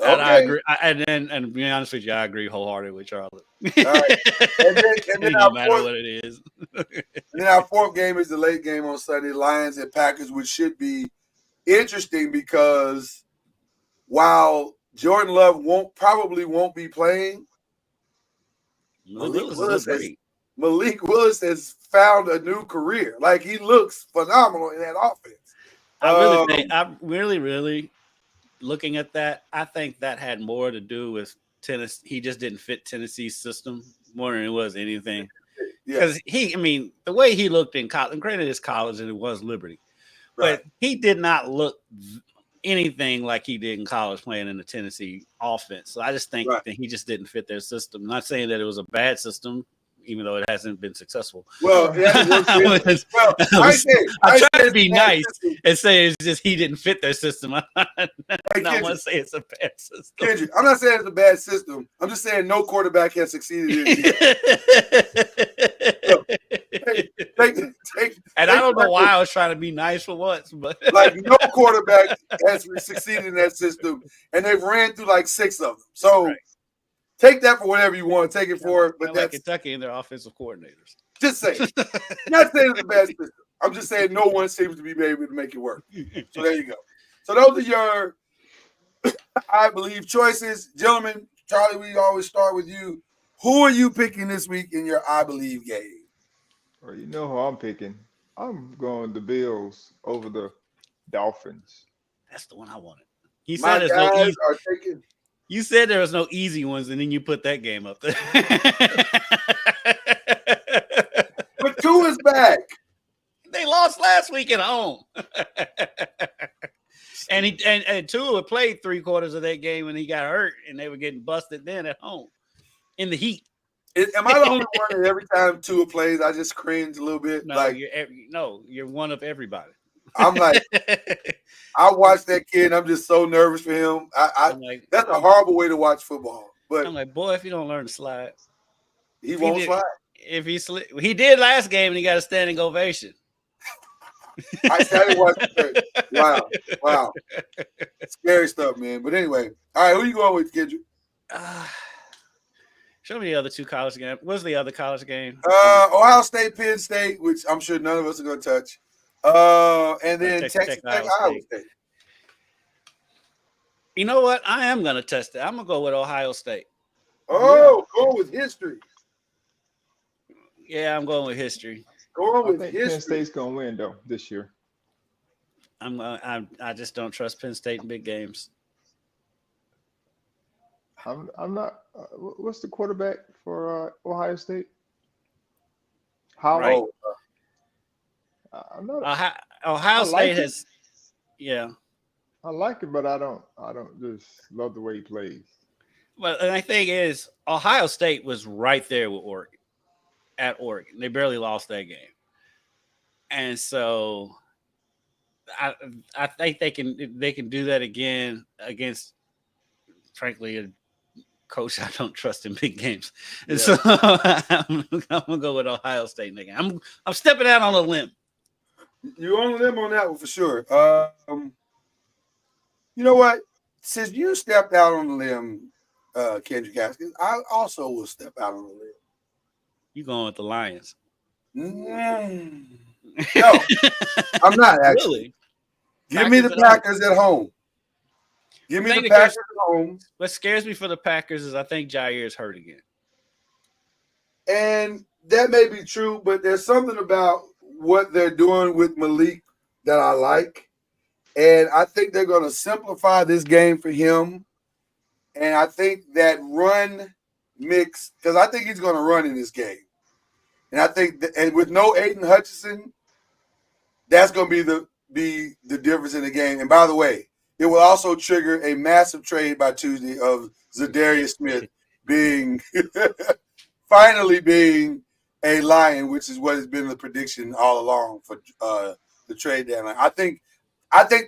Speaker 4: And I agree. And to be honest with you, I agree wholeheartedly with Charlie.
Speaker 6: All right. And then
Speaker 4: no matter what it is.
Speaker 6: And then our fourth game is the late game on Sunday, Lions and Packers, which should be interesting because while Jordan Love probably won't be playing, Malik Willis has found a new career. Like, he looks phenomenal in that offense.
Speaker 4: I really looking at that, I think that had more to do with Tennessee. He just didn't fit Tennessee's system more than it was anything. Because the way he looked in college, and granted it's college and it was Liberty, but he did not look anything like he did in college playing in the Tennessee offense. So I just think that he just didn't fit their system. I'm not saying that it was a bad system. even though it hasn't been successful.
Speaker 6: Well, it hasn't worked yet.
Speaker 4: I tried to be nice and say it's just he didn't fit their system. I don't want to say it's a bad system.
Speaker 6: Kendrick, I'm not saying it's a bad system. I'm just saying no quarterback has succeeded in it.
Speaker 4: And I don't know why I was trying to be nice for once, but
Speaker 6: like no quarterback has succeeded in that system, and they've ran through like 6 of them. So take that for whatever you want to take it for. But that's
Speaker 4: like Kentucky and their offensive coordinators.
Speaker 6: Just saying. Not saying it's the best system. I'm just saying no one seems to be able to make it work. So there you go. So those are your, I Bleav, choices. Gentlemen, Charlie, we always start with you. Who are you picking this week in your I Bleav game?
Speaker 5: Well, you know who I'm picking. I'm going the Bills over the Dolphins.
Speaker 4: That's the one I wanted. He said there's no easy.
Speaker 6: Taking...
Speaker 4: You said there was no easy ones, and then you put that game up there.
Speaker 6: But 2 is back.
Speaker 4: They lost last week at home. and Tua played 3/4 of that game when he got hurt, and they were getting busted then at home in the heat.
Speaker 6: Am I the only one that every time Tua plays, I just cringe a little bit?
Speaker 4: No,
Speaker 6: like
Speaker 4: you're one of everybody.
Speaker 6: I'm like, I watch that kid, and I'm just so nervous for him. That's a horrible way to watch football. But
Speaker 4: I'm like, boy, if you don't learn to slide,
Speaker 6: he won't slide.
Speaker 4: If he did last game, and he got a standing ovation.
Speaker 6: I started watching. Wow, scary stuff, man. But anyway, all right, who you going with, Kendrick?
Speaker 4: Show me the other 2 college games. What's the other college game?
Speaker 6: Ohio State, Penn State, which I'm sure none of us are going to touch. And then Texas Tech, Iowa State.
Speaker 4: You know what? I am going to test it. I'm going to go with Ohio State.
Speaker 6: Oh, go with history.
Speaker 4: Yeah, I'm going with history.
Speaker 5: I think Penn State's gonna win though this year.
Speaker 4: I just don't trust Penn State in big games.
Speaker 5: I'm not. What's the quarterback for Ohio State?
Speaker 4: Right.
Speaker 5: I'm not.
Speaker 4: Ohio State has. Yeah.
Speaker 5: I like it, but I don't just love the way he plays.
Speaker 4: Well, and the thing is, Ohio State was right there with Oregon. At Oregon, they barely lost that game, and so I think they can do that again against, frankly, a coach I don't trust in big games, and so I'm gonna go with Ohio State in the game. I'm stepping out on a limb.
Speaker 6: You're on a limb on that one for sure. You know what? Since you stepped out on the limb, Kendrick Haskins, I also will step out on the limb.
Speaker 4: You going with the Lions?
Speaker 6: No, I'm not actually.
Speaker 4: Really?
Speaker 6: Give me the Packers at home. Give me the Packers at home.
Speaker 4: What scares me for the Packers is I think Jair is hurt again.
Speaker 6: And that may be true, but there's something about what they're doing with Malik that I like. And I think they're going to simplify this game for him. And I think that run mix, because I think he's going to run in this game. And I think, and with no Aiden Hutchinson, that's going to be the difference in the game. And by the way, it will also trigger a massive trade by Tuesday of Zadarius Smith finally being a Lion, which is what has been the prediction all along for the trade deadline. I think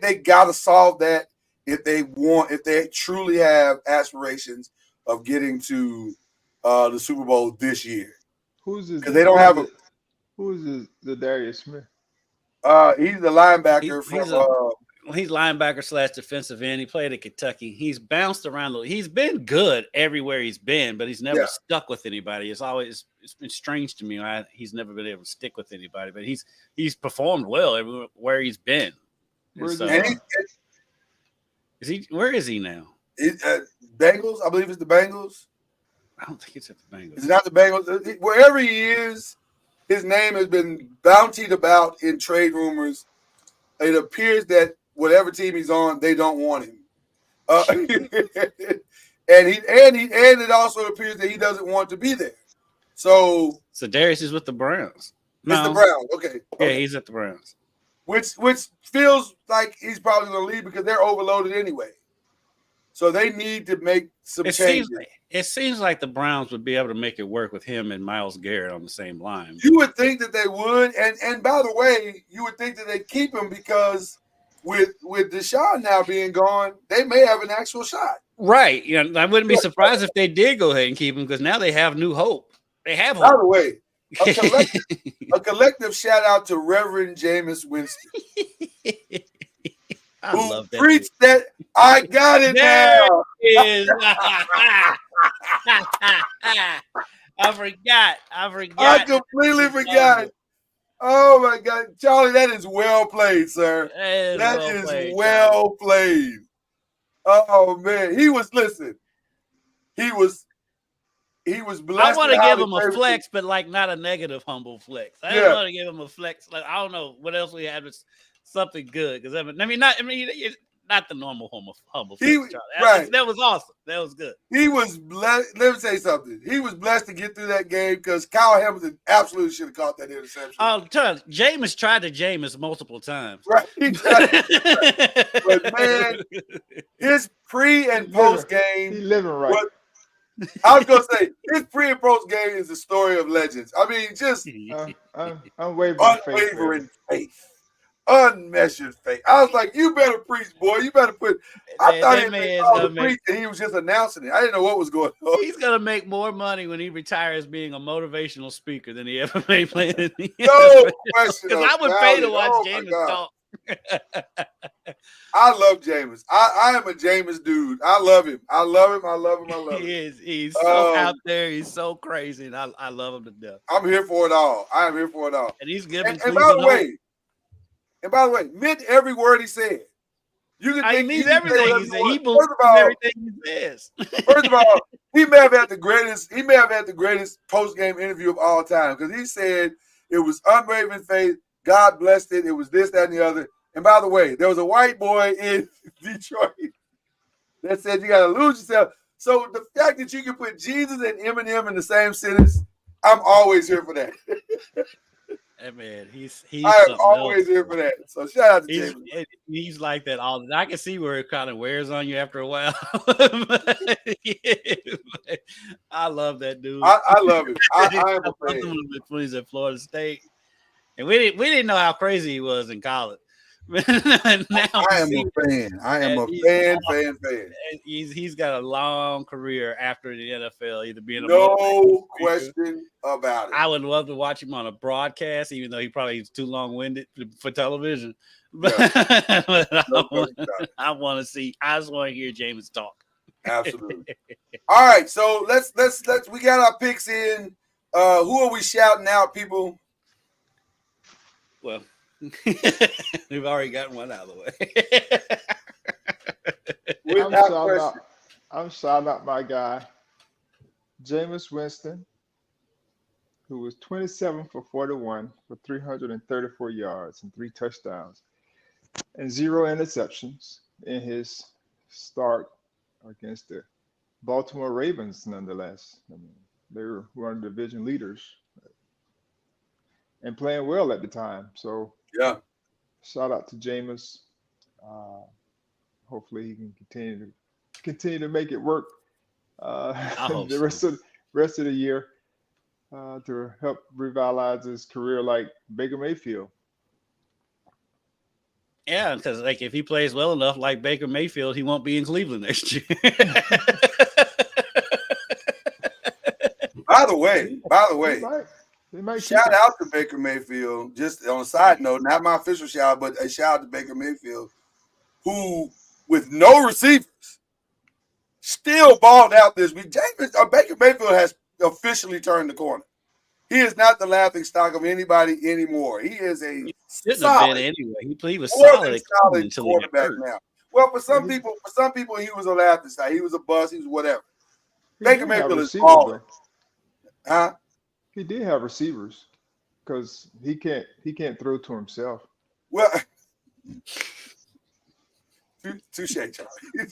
Speaker 6: they got to solve that if they truly have aspirations of getting to the Super Bowl this year. Because they don't have a.
Speaker 5: Who's the Darius Smith?
Speaker 6: He's the linebacker
Speaker 4: he's linebacker / defensive end. He played at Kentucky. He's bounced around. He's been good everywhere he's been, but he's never stuck with anybody. It's been strange to me. He's never been able to stick with anybody, but he's performed well everywhere he's been. Where is he now?
Speaker 6: Bengals, I Bleav it's the Bengals.
Speaker 4: I don't think it's at the Bengals.
Speaker 6: It's not the Bengals. Wherever he is, his name has been bountied about in trade rumors. It appears that whatever team he's on, they don't want him. And it also appears that he doesn't want to be there. So
Speaker 4: Darius is with the Browns.
Speaker 6: It's the Browns. Okay.
Speaker 4: Yeah, he's at the Browns.
Speaker 6: Which feels like he's probably going to leave because they're overloaded anyway. So they need to make some changes.
Speaker 4: It seems like the Browns would be able to make it work with him and Myles Garrett on the same line.
Speaker 6: You would think that they would, and by the way, you would think that they keep him because with Deshaun now being gone, they may have an actual shot.
Speaker 4: Right. You know, I wouldn't be surprised if they did go ahead and keep him because now they have new hope. They have hope.
Speaker 6: By the way, a collective shout out to Reverend Jameis Winston.
Speaker 4: I love that.
Speaker 6: Preached that. I got it now.
Speaker 4: Is. I forgot.
Speaker 6: I completely forgot. Oh my God, Charlie, that is well played, sir. That is well played. Oh man, he was blessed.
Speaker 4: I want to give him a flex, but like not a negative humble flex. I don't want to give him a flex. Like I don't know what else we had was something good because not the normal humble flex. That was awesome. That was good.
Speaker 6: He was blessed. Let me say something. He was blessed to get through that game because Kyle Hamilton absolutely should have caught that interception.
Speaker 4: Oh, Jameis tried to Jameis multiple times.
Speaker 6: Right. But man, his pre and post game.
Speaker 5: He's living right.
Speaker 6: I was gonna say his pre and post game is the story of legends. I mean, just unwavering faith. Unmeasured faith. I was like, you better preach, boy. You better put. I thought he was preaching. He was just announcing it. I didn't know what was going on.
Speaker 4: He's gonna make more money when he retires being a motivational speaker than he ever made playing.
Speaker 6: No question.
Speaker 4: Because I would pay to watch Jameis talk.
Speaker 6: I love Jameis. I am a Jameis dude. I love him. I love him.
Speaker 4: He's so out there. He's so crazy, and I love him to death.
Speaker 6: I'm here for it all. I am here for it all.
Speaker 4: And he's giving.
Speaker 6: And by the way, meant every word he said. You can think
Speaker 4: means everything he said. He believes everything he says.
Speaker 6: First of all, he may have had the greatest post-game interview of all time because he said it was unwavering faith. God blessed it. It was this, that, and the other. And by the way, there was a white boy in Detroit that said you got to lose yourself. So the fact that you can put Jesus and Eminem in the same sentence, I'm always here for that.
Speaker 4: Hey man, he's
Speaker 6: I am always here for that. So shout out to James.
Speaker 4: He's like that all. I can see where it kind of wears on you after a while. I love that dude.
Speaker 6: I love him. I am a fan.
Speaker 4: When he's at Florida State, and we didn't know how crazy he was in college. Now
Speaker 6: I am a fan. I am a fan.
Speaker 4: He's got a long career after the NFL, either being
Speaker 6: no question about it.
Speaker 4: I would love to watch him on a broadcast, even though he probably is too long-winded for television. But I want to see. I just want to hear Jameis talk.
Speaker 6: Absolutely. All right, so let's. We got our picks in. Who are we shouting out, people?
Speaker 4: Well. We've already gotten one out of the
Speaker 5: way. I'm shouting out my guy, Jameis Winston, who was 27 for 41 for 334 yards and 3 touchdowns and 0 interceptions in his start against the Baltimore Ravens, nonetheless. I mean, they were one of the division leaders and playing well at the time. So,
Speaker 6: yeah,
Speaker 5: shout out to Jameis. Hopefully, he can continue to make it work the rest of the year to help revitalize his career like Baker Mayfield.
Speaker 4: Yeah, because like if he plays well enough, like Baker Mayfield, he won't be in Cleveland next year.
Speaker 6: By the way. Shout out to Baker Mayfield. Just on a side note, not my official shout, but a shout out to Baker Mayfield, who, with no receivers, still balled out this week. Baker Mayfield has officially turned the corner. He is not the laughing stock of anybody anymore. He is a solid,
Speaker 4: anyway. He was solid
Speaker 6: quarterback now. Well, for some people, he was a laughing stock. He was a bust. He was whatever. Baker Mayfield is balling. Huh?
Speaker 5: He did have receivers because he can't throw to himself.
Speaker 6: Well, touche, Charlie.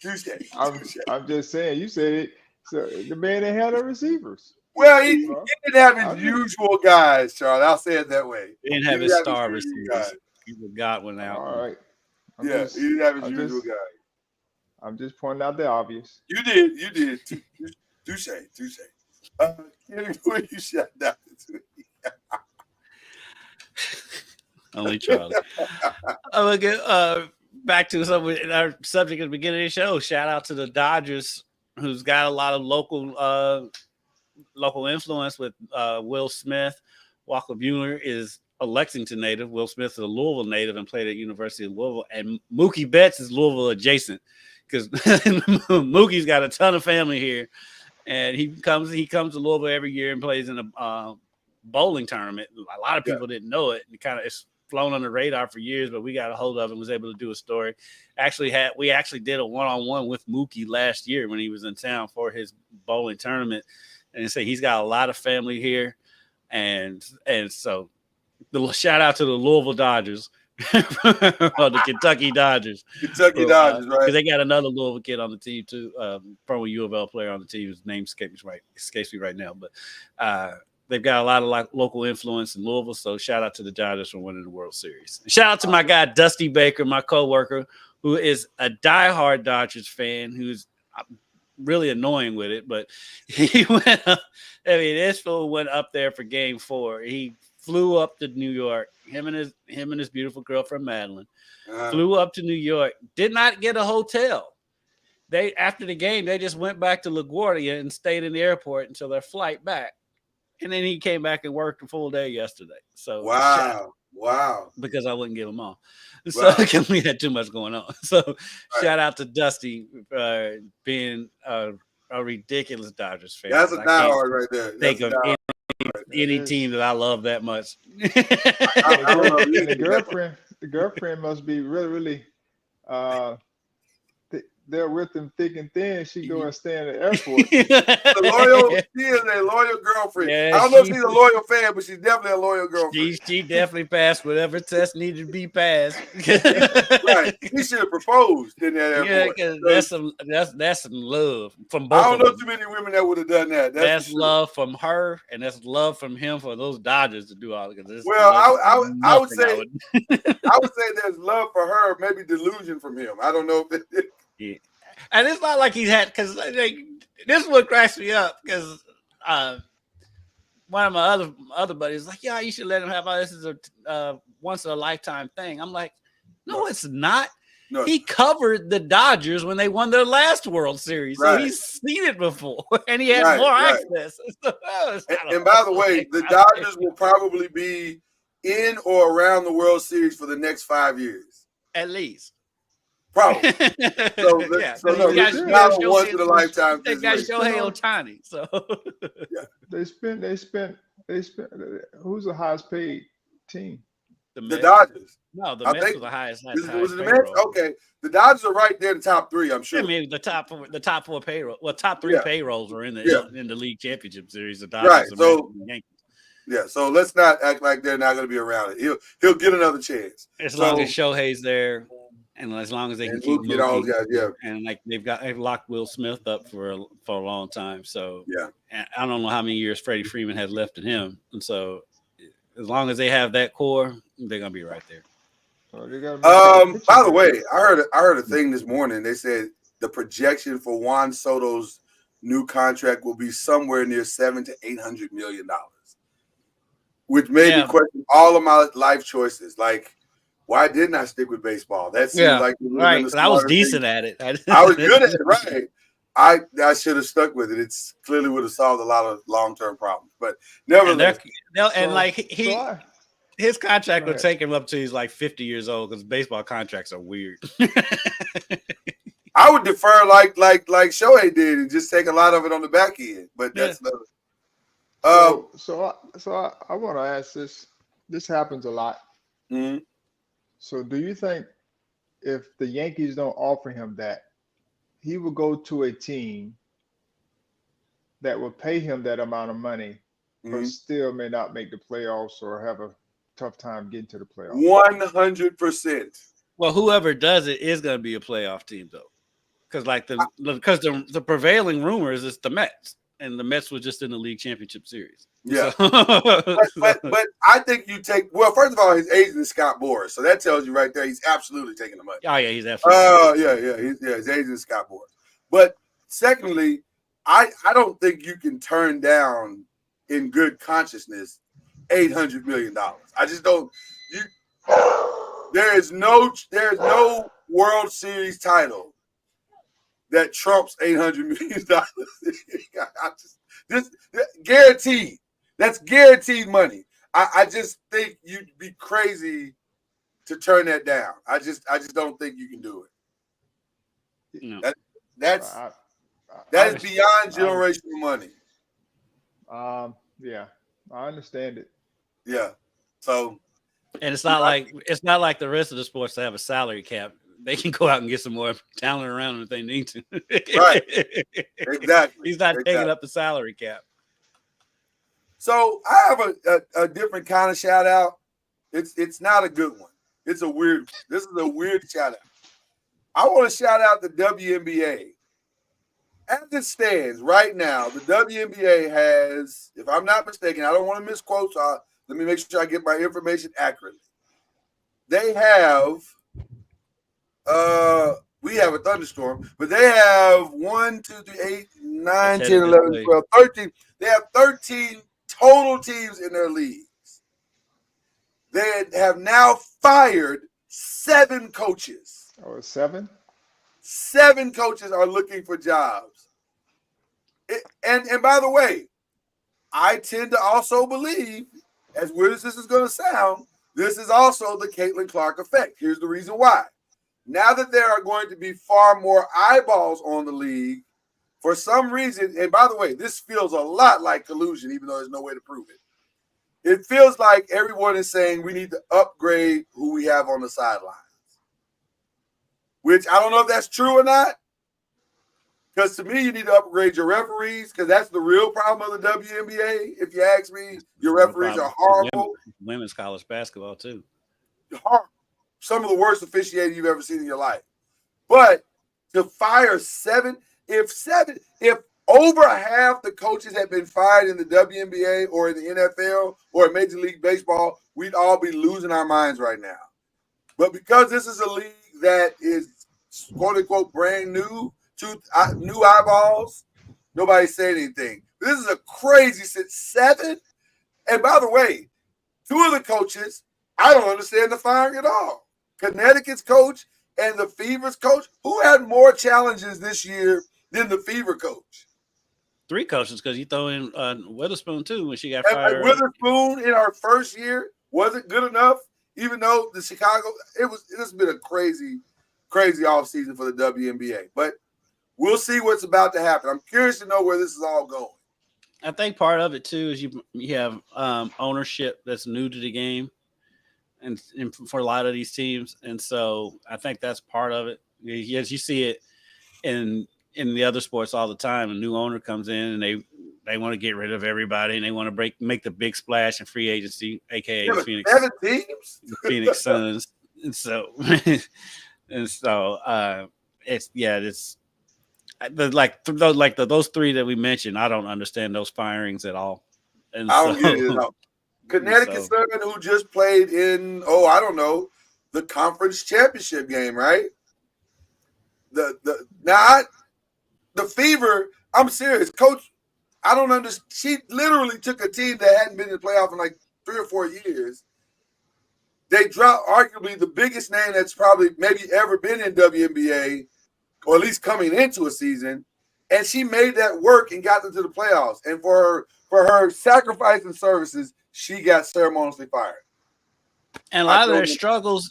Speaker 6: Touche.
Speaker 5: I'm just saying. You said it. So the man that had the receivers.
Speaker 6: Well, he didn't have his usual guys, Charlie. I'll say it that way.
Speaker 4: He didn't have his star receivers. He got one out.
Speaker 5: All right.
Speaker 6: He didn't have his usual guys.
Speaker 5: I'm just pointing out the obvious.
Speaker 6: You did. Touche. Kenny, who you shout out to?
Speaker 4: Only Charlie. I'm gonna get back to our subject at the beginning of the show. Shout out to the Dodgers, who's got a lot of local influence with Will Smith. Walker Buehler is a Lexington native. Will Smith is a Louisville native and played at University of Louisville. And Mookie Betts is Louisville adjacent because Mookie's got a ton of family here, and he comes to Louisville every year and plays in a bowling tournament. A lot of people didn't know it. It's flown on the radar for years, but we got a hold of it and was able to do a story. We actually did a one-on-one with Mookie last year when he was in town for his bowling tournament, and say he's got a lot of family here, and so the shout out to the Louisville Dodgers or the Kentucky Dodgers.
Speaker 6: Kentucky Dodgers, right?
Speaker 4: Because they got another Louisville kid on the team too, from a U of L player on the team. His name escapes me right now, but they've got a lot of local influence in Louisville. So shout out to the Dodgers for winning the World Series. Shout out to my guy Dusty Baker, my coworker, who is a diehard Dodgers fan, who's really annoying with it, but he went up. This fool went up there for Game 4. He flew up to New York. Him and his beautiful girlfriend Madeline flew up to New York. Did not get a hotel. After the game, they just went back to LaGuardia and stayed in the airport until their flight back. And then he came back and worked a full day yesterday. So
Speaker 6: wow.
Speaker 4: Because I wouldn't give him off. So because we had too much going on. So shout out to Dusty being a ridiculous Dodgers fan.
Speaker 6: That's a diehard right there.
Speaker 4: Think of any team that I love that much.
Speaker 5: The girlfriend must be really, really they're with him thick and thin. She go and stay in the airport.
Speaker 6: She is a loyal girlfriend.
Speaker 4: Yeah,
Speaker 6: I don't know if she's a loyal fan, but she's definitely a loyal girlfriend.
Speaker 4: She definitely passed whatever test needed to be passed.
Speaker 6: Right. He should have proposed in that airport.
Speaker 4: Yeah, because that's some love from both.
Speaker 6: I don't know
Speaker 4: of them.
Speaker 6: too many women that would have done that.
Speaker 4: That's love from her, and that's love from him for those Dodgers to do all of it.
Speaker 6: Well, I would say there's love for her, maybe delusion from him. I don't know if it.
Speaker 4: Yeah. And it's not like he's had, because this is what cracks me up, because one of my other buddies was like, yeah, you should let him have this is a once in a lifetime thing. I'm like, no, it's not. No. He covered the Dodgers when they won their last World Series. So he's seen it before, and he had more access.
Speaker 6: And by the way, the Dodgers will probably be in or around the World Series for the next 5 years.
Speaker 4: At least.
Speaker 6: Probably. So it's not a once in a lifetime.
Speaker 4: They got Shohei Ohtani. So
Speaker 5: they spent. Who's the highest paid team?
Speaker 6: The Dodgers.
Speaker 4: No, the Mets was the highest.
Speaker 6: Was it the Mets? Okay, the Dodgers are right there in the top 3. I'm sure.
Speaker 4: I mean, the top 4 payroll. Well, top 3 payrolls were in the league championship series. The Dodgers,
Speaker 6: right.
Speaker 4: The Mets, and the Yankees.
Speaker 6: Yeah, so let's not act like they're not going to be around it. He'll get another chance
Speaker 4: as long as Shohei's there. And as long as they can keep moving, and they've locked Will Smith up for a long time. So I don't know how many years Freddie Freeman has left in him. And so as long as they have that core, they're gonna be right there.
Speaker 6: By the way, I heard a thing this morning. They said the projection for Juan Soto's new contract will be somewhere near $700 to $800 million, which made me question all of my life choices. Like, why didn't I stick with baseball? That seems like
Speaker 4: right. I was decent at it.
Speaker 6: I was good at it, right? I should have stuck with it. It's clearly would have solved a lot of long-term problems. But nevertheless,
Speaker 4: his contract would take him up to he's like 50 years old because baseball contracts are weird.
Speaker 6: I would defer like Shohei did and just take a lot of it on the back end. But that's another.
Speaker 5: So I want to ask this. This happens a lot.
Speaker 6: Mm-hmm.
Speaker 5: So do you think if the Yankees don't offer him that, he will go to a team that will pay him that amount of money, but still may not make the playoffs or have a tough time getting to the playoffs?
Speaker 6: 100%.
Speaker 4: Well, whoever does it is going to be a playoff team, though, because the prevailing rumors is the Mets, and the Mets were just in the league championship series.
Speaker 6: Yeah.
Speaker 4: So,
Speaker 6: but I think you take, well, first of all, his agent is Scott Boras. So that tells you right there he's absolutely taking the money.
Speaker 4: Oh, yeah, he's absolutely.
Speaker 6: His agent is Scott Boras. But secondly, I don't think you can turn down in good consciousness $800 million. I just don't. There is no World Series title that trumps $800 million. Just guaranteed. That's guaranteed money. I just think you'd be crazy to turn that down. I just don't think you can do it.
Speaker 4: No.
Speaker 6: That is beyond generational money.
Speaker 5: Yeah, I understand it.
Speaker 6: Yeah. So,
Speaker 4: and it's not like the rest of the sports that have a salary cap. They can go out and get some more talent around them if they need to.
Speaker 6: Right. Exactly.
Speaker 4: He's not taking up the salary cap.
Speaker 6: So I have a different kind of shout out. It's not a good one. This is a weird shout out. I want to shout out the WNBA. As it stands right now, the WNBA has, if I'm not mistaken, I don't want to misquote, so let me make sure I get my information accurately. They have, we have a thunderstorm, but they have 1, 2, 3, 8, 9, 10, 11, 12, 13. They have 13 total teams in their leagues. They have now fired 7 coaches.
Speaker 5: Oh, 7?
Speaker 6: 7 coaches are looking for jobs. And by the way, I tend to also believe, as weird as this is going to sound, this is also the Caitlin Clark effect. Here's the reason why. Now that there are going to be far more eyeballs on the league, for some reason, and by the way, this feels a lot like collusion, even though there's no way to prove it. It feels like everyone is saying we need to upgrade who we have on the sidelines, which I don't know if that's true or not. Because to me, you need to upgrade your referees, because that's the real problem of the WNBA. If you ask me, your referees are horrible.
Speaker 4: Women's college basketball, too.
Speaker 6: Horrible. Some of the worst officiating you've ever seen in your life. But to fire 7, if over half the coaches had been fired in the WNBA or in the NFL or in Major League Baseball, we'd all be losing our minds right now. But because this is a league that is, quote unquote, brand new, new eyeballs, nobody's saying anything. This is a crazy 7. And by the way, 2 of the coaches, I don't understand the firing at all. Connecticut's coach and the Fever's coach, who had more challenges this year than the Fever coach?
Speaker 4: 3 coaches, because you throw in Witherspoon too when she got fired.
Speaker 6: And Witherspoon in her first year wasn't good enough, even though the Chicago, it's been a crazy offseason for the WNBA. But we'll see what's about to happen. I'm curious to know where this is all going.
Speaker 4: I think part of it too is you have ownership that's new to the game, and for a lot of these teams, and so I think that's part of it. Yes, you see it in the other sports all the time. A new owner comes in and they want to get rid of everybody, and they want to make the big splash in free agency, aka Phoenix
Speaker 6: 7 teams,
Speaker 4: Phoenix Suns, and so it's. Those 3 that we mentioned, I don't understand those firings at all. And
Speaker 6: I don't get it at all. Connecticut Sun, who just played in, the conference championship game, right? The Fever, I'm serious, coach. I don't understand. She literally took a team that hadn't been in the playoff in like 3 or 4 years. They dropped arguably the biggest name that's probably maybe ever been in WNBA, or at least coming into a season, and she made that work and got them to the playoffs. And for her sacrifice and services, she got ceremoniously fired.
Speaker 4: And a lot of their struggles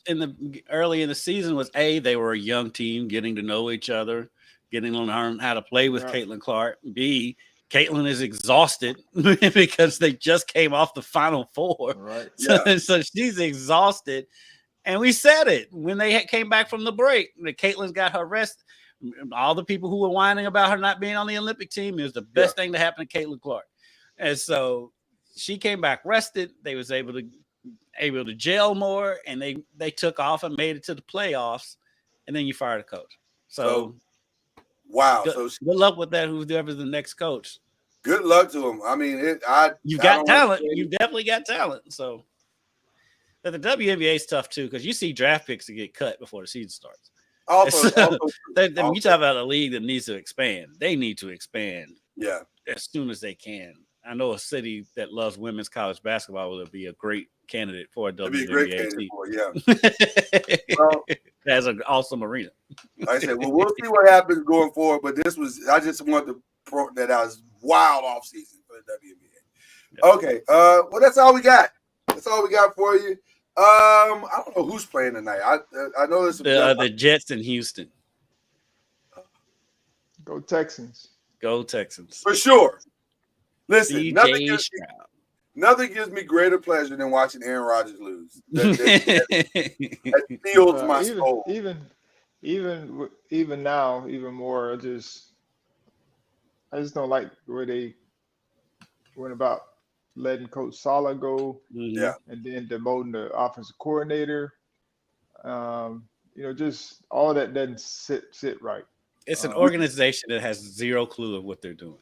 Speaker 4: early in the season was they were a young team getting to know each other, getting to learn how to play with Caitlin Clark. B, Caitlin is exhausted because they just came off the Final Four.
Speaker 5: Right.
Speaker 4: So she's exhausted. And we said it when they came back from the break. That Caitlin's got her rest. All the people who were whining about her not being on the Olympic team, it was the best thing to happen to Caitlin Clark. And so she came back rested. They was able to gel more, and they took off and made it to the playoffs. And then you fired a coach. So
Speaker 6: wow.
Speaker 4: Good luck with that. Whoever's the next coach.
Speaker 6: Good luck to him. I mean,
Speaker 4: You've got talent. You've definitely got talent. So, but the WNBA is tough too because you see draft picks that get cut before the season starts.
Speaker 6: Also,
Speaker 4: you talk about a league that needs to expand. They need to expand.
Speaker 6: Yeah.
Speaker 4: As soon as they can. I know a city that loves women's college basketball would be a great candidate for a WNBA team. Well, that's an awesome arena.
Speaker 6: Like I said, well, we'll see what happens going forward. But I just wanted to point that out as wild off season for the WNBA. Yep. Okay. Well, that's all we got. That's all we got for you. I don't know who's playing tonight. I know there's
Speaker 4: the Jets in Houston.
Speaker 5: Go Texans.
Speaker 4: Go Texans.
Speaker 6: For sure. Listen,
Speaker 4: DJ
Speaker 6: nothing gives me greater pleasure than watching Aaron Rodgers lose. That feels my soul.
Speaker 5: Even now, even more. I just don't like the way they went about letting Coach Saleh go.
Speaker 6: Yeah,
Speaker 5: and then demoting the offensive coordinator. Just all that doesn't sit right.
Speaker 4: It's an organization that has zero clue of what they're doing.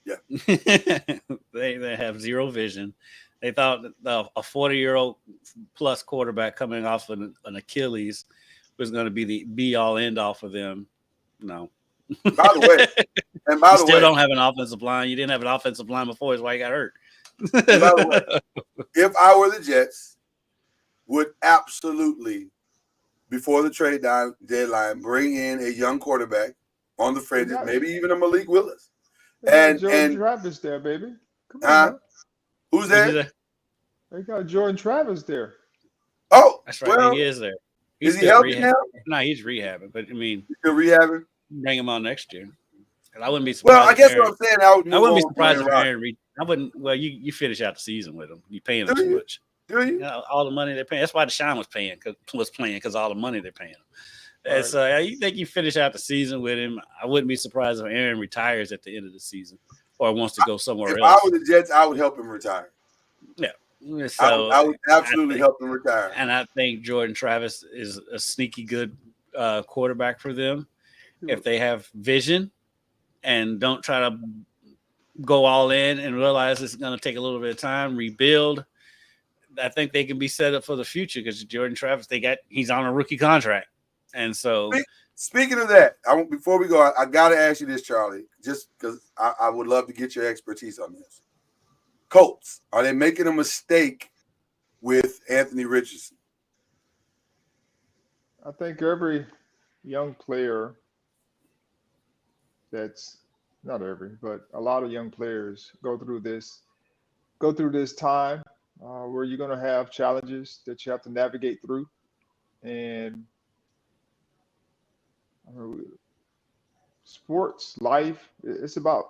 Speaker 6: Yeah,
Speaker 4: they have zero vision. They thought that a 40-year-old plus quarterback coming off an Achilles was going to be the be-all, end-all for them. No.
Speaker 6: By the way,
Speaker 4: you still don't have an offensive line. You didn't have an offensive line before. Is why you got hurt.
Speaker 6: By the way, if I were the Jets, would absolutely, before the trade deadline, bring in a young quarterback on the fringes, maybe even a Malik Willis.
Speaker 5: Jordan Travis there, baby. Come on,
Speaker 6: who's there?
Speaker 5: They got Jordan Travis there.
Speaker 6: Oh,
Speaker 4: that's right. Well, he is there.
Speaker 6: Is he healthy now?
Speaker 4: No, he's rehabbing. But I mean,
Speaker 6: he's still rehabbing.
Speaker 4: Bring him on next year. I wouldn't be surprised.
Speaker 6: Well, I guess what I'm saying, I
Speaker 4: wouldn't be surprised if Aaron. I wouldn't. Well, you finish out the season with him. You paying him too much.
Speaker 6: Do you?
Speaker 4: All the money they're paying. That's why Deshaun was playing because all the money they're paying him. And so you think you finish out the season with him. I wouldn't be surprised if Aaron retires at the end of the season or wants to go somewhere else.
Speaker 6: If I were the Jets, I would help him retire.
Speaker 4: Yeah. So
Speaker 6: I would absolutely help him retire.
Speaker 4: And I think Jordan Travis is a sneaky good quarterback for them. If they have vision and don't try to go all in and realize it's going to take a little bit of time, rebuild, I think they can be set up for the future because Jordan Travis, he's on a rookie contract. And so,
Speaker 6: speaking of that, before we go, I got to ask you this, Charlie, just because I would love to get your expertise on this. Colts, are they making a mistake with Anthony Richardson?
Speaker 5: I think every young player that's not every, but a lot of young players go through this time where you're going to have challenges that you have to navigate through. And sports, life, it's about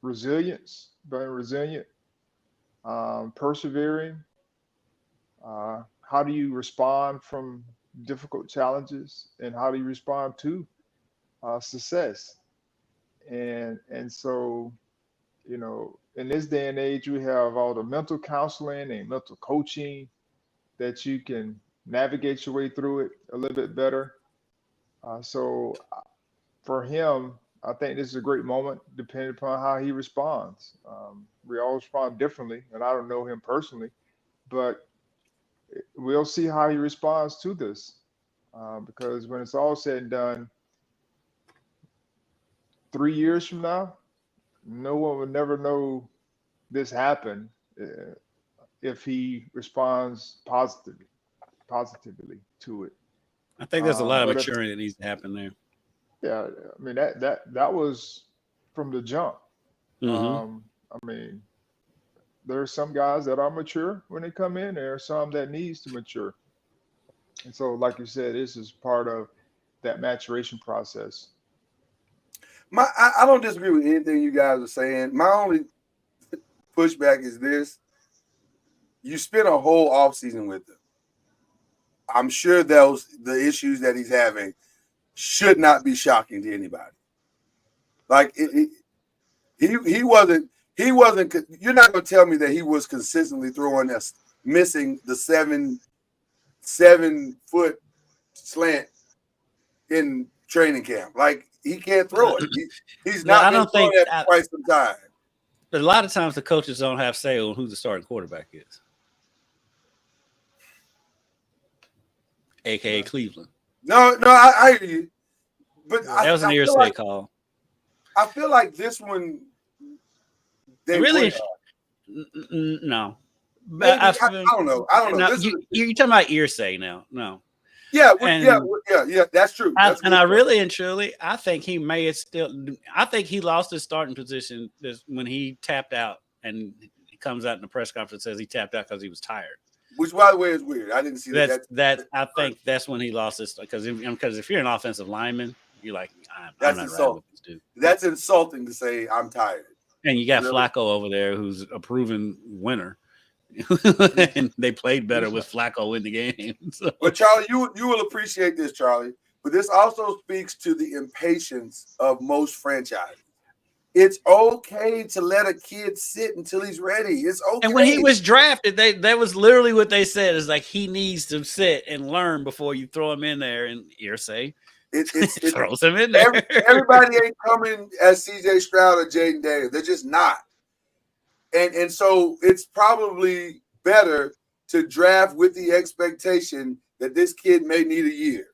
Speaker 5: resilience, being resilient, persevering. How do you respond from difficult challenges, and how do you respond to success? And so, in this day and age, we have all the mental counseling and mental coaching that you can navigate your way through it a little bit better. So for him, I think this is a great moment, depending upon how he responds. We all respond differently, and I don't know him personally, but we'll see how he responds to this. Because when it's all said and done, 3 years from now, no one would never know this happened if he responds positively to it.
Speaker 4: I think there's a lot of maturing that needs to happen there.
Speaker 5: Yeah, I mean that was from the jump.
Speaker 4: Mm-hmm.
Speaker 5: I mean, there are some guys that are mature when they come in. There are some that needs to mature, and so, like you said, this is part of that maturation process.
Speaker 6: I don't disagree with anything you guys are saying. My only pushback is this: you spent a whole offseason with him. I'm sure the issues that he's having should not be shocking to anybody. Like he wasn't. You're not going to tell me that he was consistently throwing us, missing the 7 foot slant in training camp. Like he can't throw it. He's not. I don't think that for quite some time.
Speaker 4: But a lot of times the coaches don't have say on who the starting quarterback is, aka Cleveland.
Speaker 6: No, I hear you. But
Speaker 4: That was an hearsay call.
Speaker 6: I feel like this one. They
Speaker 4: Really? No. But
Speaker 6: I don't know. I don't know.
Speaker 4: You're talking about hearsay now. No.
Speaker 6: Yeah, that's true.
Speaker 4: I really and truly, I think he may have I think he lost his starting position when he tapped out, and he comes out in the press conference and says he tapped out because he was tired.
Speaker 6: Which, by the way, is weird. I didn't see that.
Speaker 4: I think that's when he lost his, because if you're an offensive lineman, you're like, I'm not
Speaker 6: insulting.
Speaker 4: riding with this dude.
Speaker 6: That's insulting to say I'm tired.
Speaker 4: And you got Flacco over there who's a proven winner. And they played better with Flacco in the game. So.
Speaker 6: But Charlie, you will appreciate this, Charlie. But this also speaks to the impatience of most franchises. It's okay to let a kid sit until he's ready. It's okay.
Speaker 4: And when he was drafted, that was literally what they said. Is like he needs to sit and learn before you throw him in there. And hearsay, it throws him in there.
Speaker 6: Everybody ain't coming as CJ Stroud or Jaden Daniels. They're just not. And so it's probably better to draft with the expectation that this kid may need a year.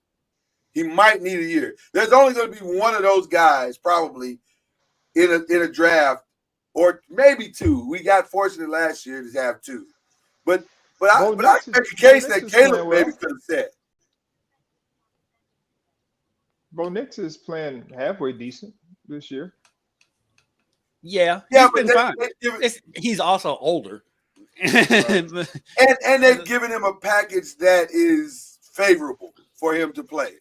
Speaker 6: He might need a year. There's only going to be one of those guys probably in a draft, or maybe two. We got fortunate last year to have two. But I make a case that Caleb maybe could have said.
Speaker 5: Bo Nix is playing halfway decent this year.
Speaker 4: Yeah, he's been fine. He's also older.
Speaker 6: And they've given him a package that is favorable for him to play.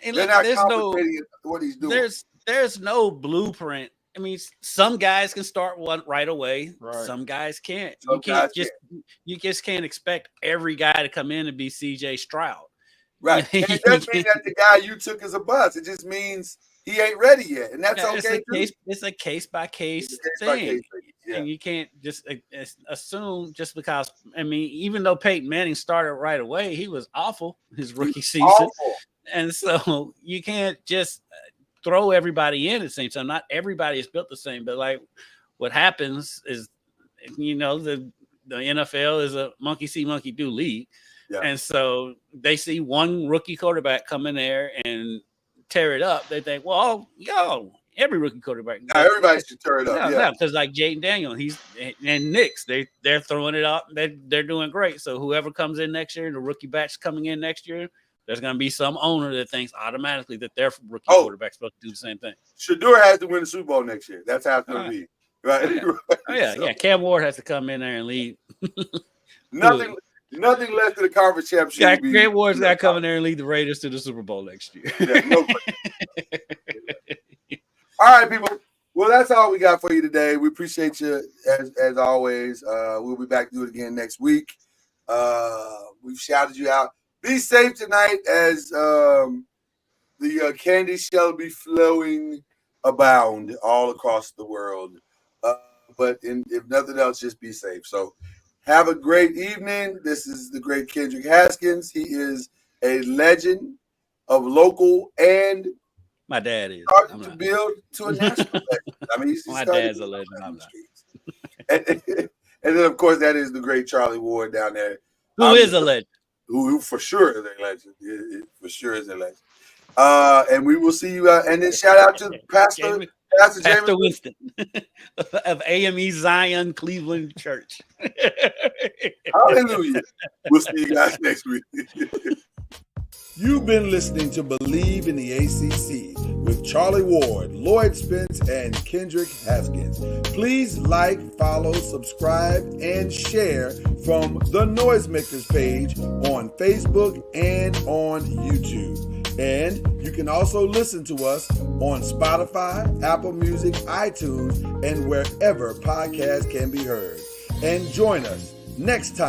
Speaker 4: And
Speaker 6: they're not complicating what he's doing.
Speaker 4: There's no blueprint. I mean, some guys can start one right away.
Speaker 5: Right.
Speaker 4: Some guys can't. You just can't expect every guy to come in and be CJ Stroud.
Speaker 6: Right. And it doesn't mean that the guy you took is a bust. It just means he ain't ready yet, and that's okay.
Speaker 4: It's a case by case thing, and you can't just assume just because. I mean, even though Peyton Manning started right away, he was awful his rookie season, and so you can't just throw everybody in at the same time. Not everybody is built the same, but like what happens is, the NFL is a monkey see, monkey do league. Yeah. And so they see one rookie quarterback come in there and tear it up. They think, well, every rookie quarterback.
Speaker 6: Now everybody should tear it up.
Speaker 4: Yeah, because like Jaden Daniels, and Knicks, they're throwing it up. They're doing great. So whoever comes in next year, the rookie batch coming in next year, there's going to be some owner that thinks automatically that their rookie quarterback's supposed to do the same thing.
Speaker 6: Shador has to win the Super Bowl next year. That's how it's going to be. Right?
Speaker 4: Yeah. Cam Ward has to come in there and lead.
Speaker 6: Nothing less than the conference championship.
Speaker 4: Yeah, Cam Ward's got to come in there and lead the Raiders to the Super Bowl next year.
Speaker 6: All right, people. Well, that's all we got for you today. We appreciate you as always. We'll be back to do it again next week. We've shouted you out. Be safe tonight as the candy shall be flowing abound all across the world. But if nothing else, just be safe. So have a great evening. This is the great Kendrick Haskins. He is a legend of local and
Speaker 4: my dad is
Speaker 6: starting to build to a national legend. I mean,
Speaker 4: my dad's a legend.
Speaker 6: And then, of course, that is the great Charlie Ward down there.
Speaker 4: Who is a legend?
Speaker 6: Who for sure is a legend. For sure is a legend. And we will see you. And then shout out to Pastor
Speaker 4: Winston of AME Zion Cleveland Church.
Speaker 6: Hallelujah. We'll see you guys next week.
Speaker 3: You've been listening to Bleav in the ACC with Charlie Ward, Lloyd Spence, and Kendrick Haskins. Please like, follow, subscribe, and share from the Noisemakers page on Facebook and on YouTube. And you can also listen to us on Spotify, Apple Music, iTunes, and wherever podcasts can be heard. And join us next time.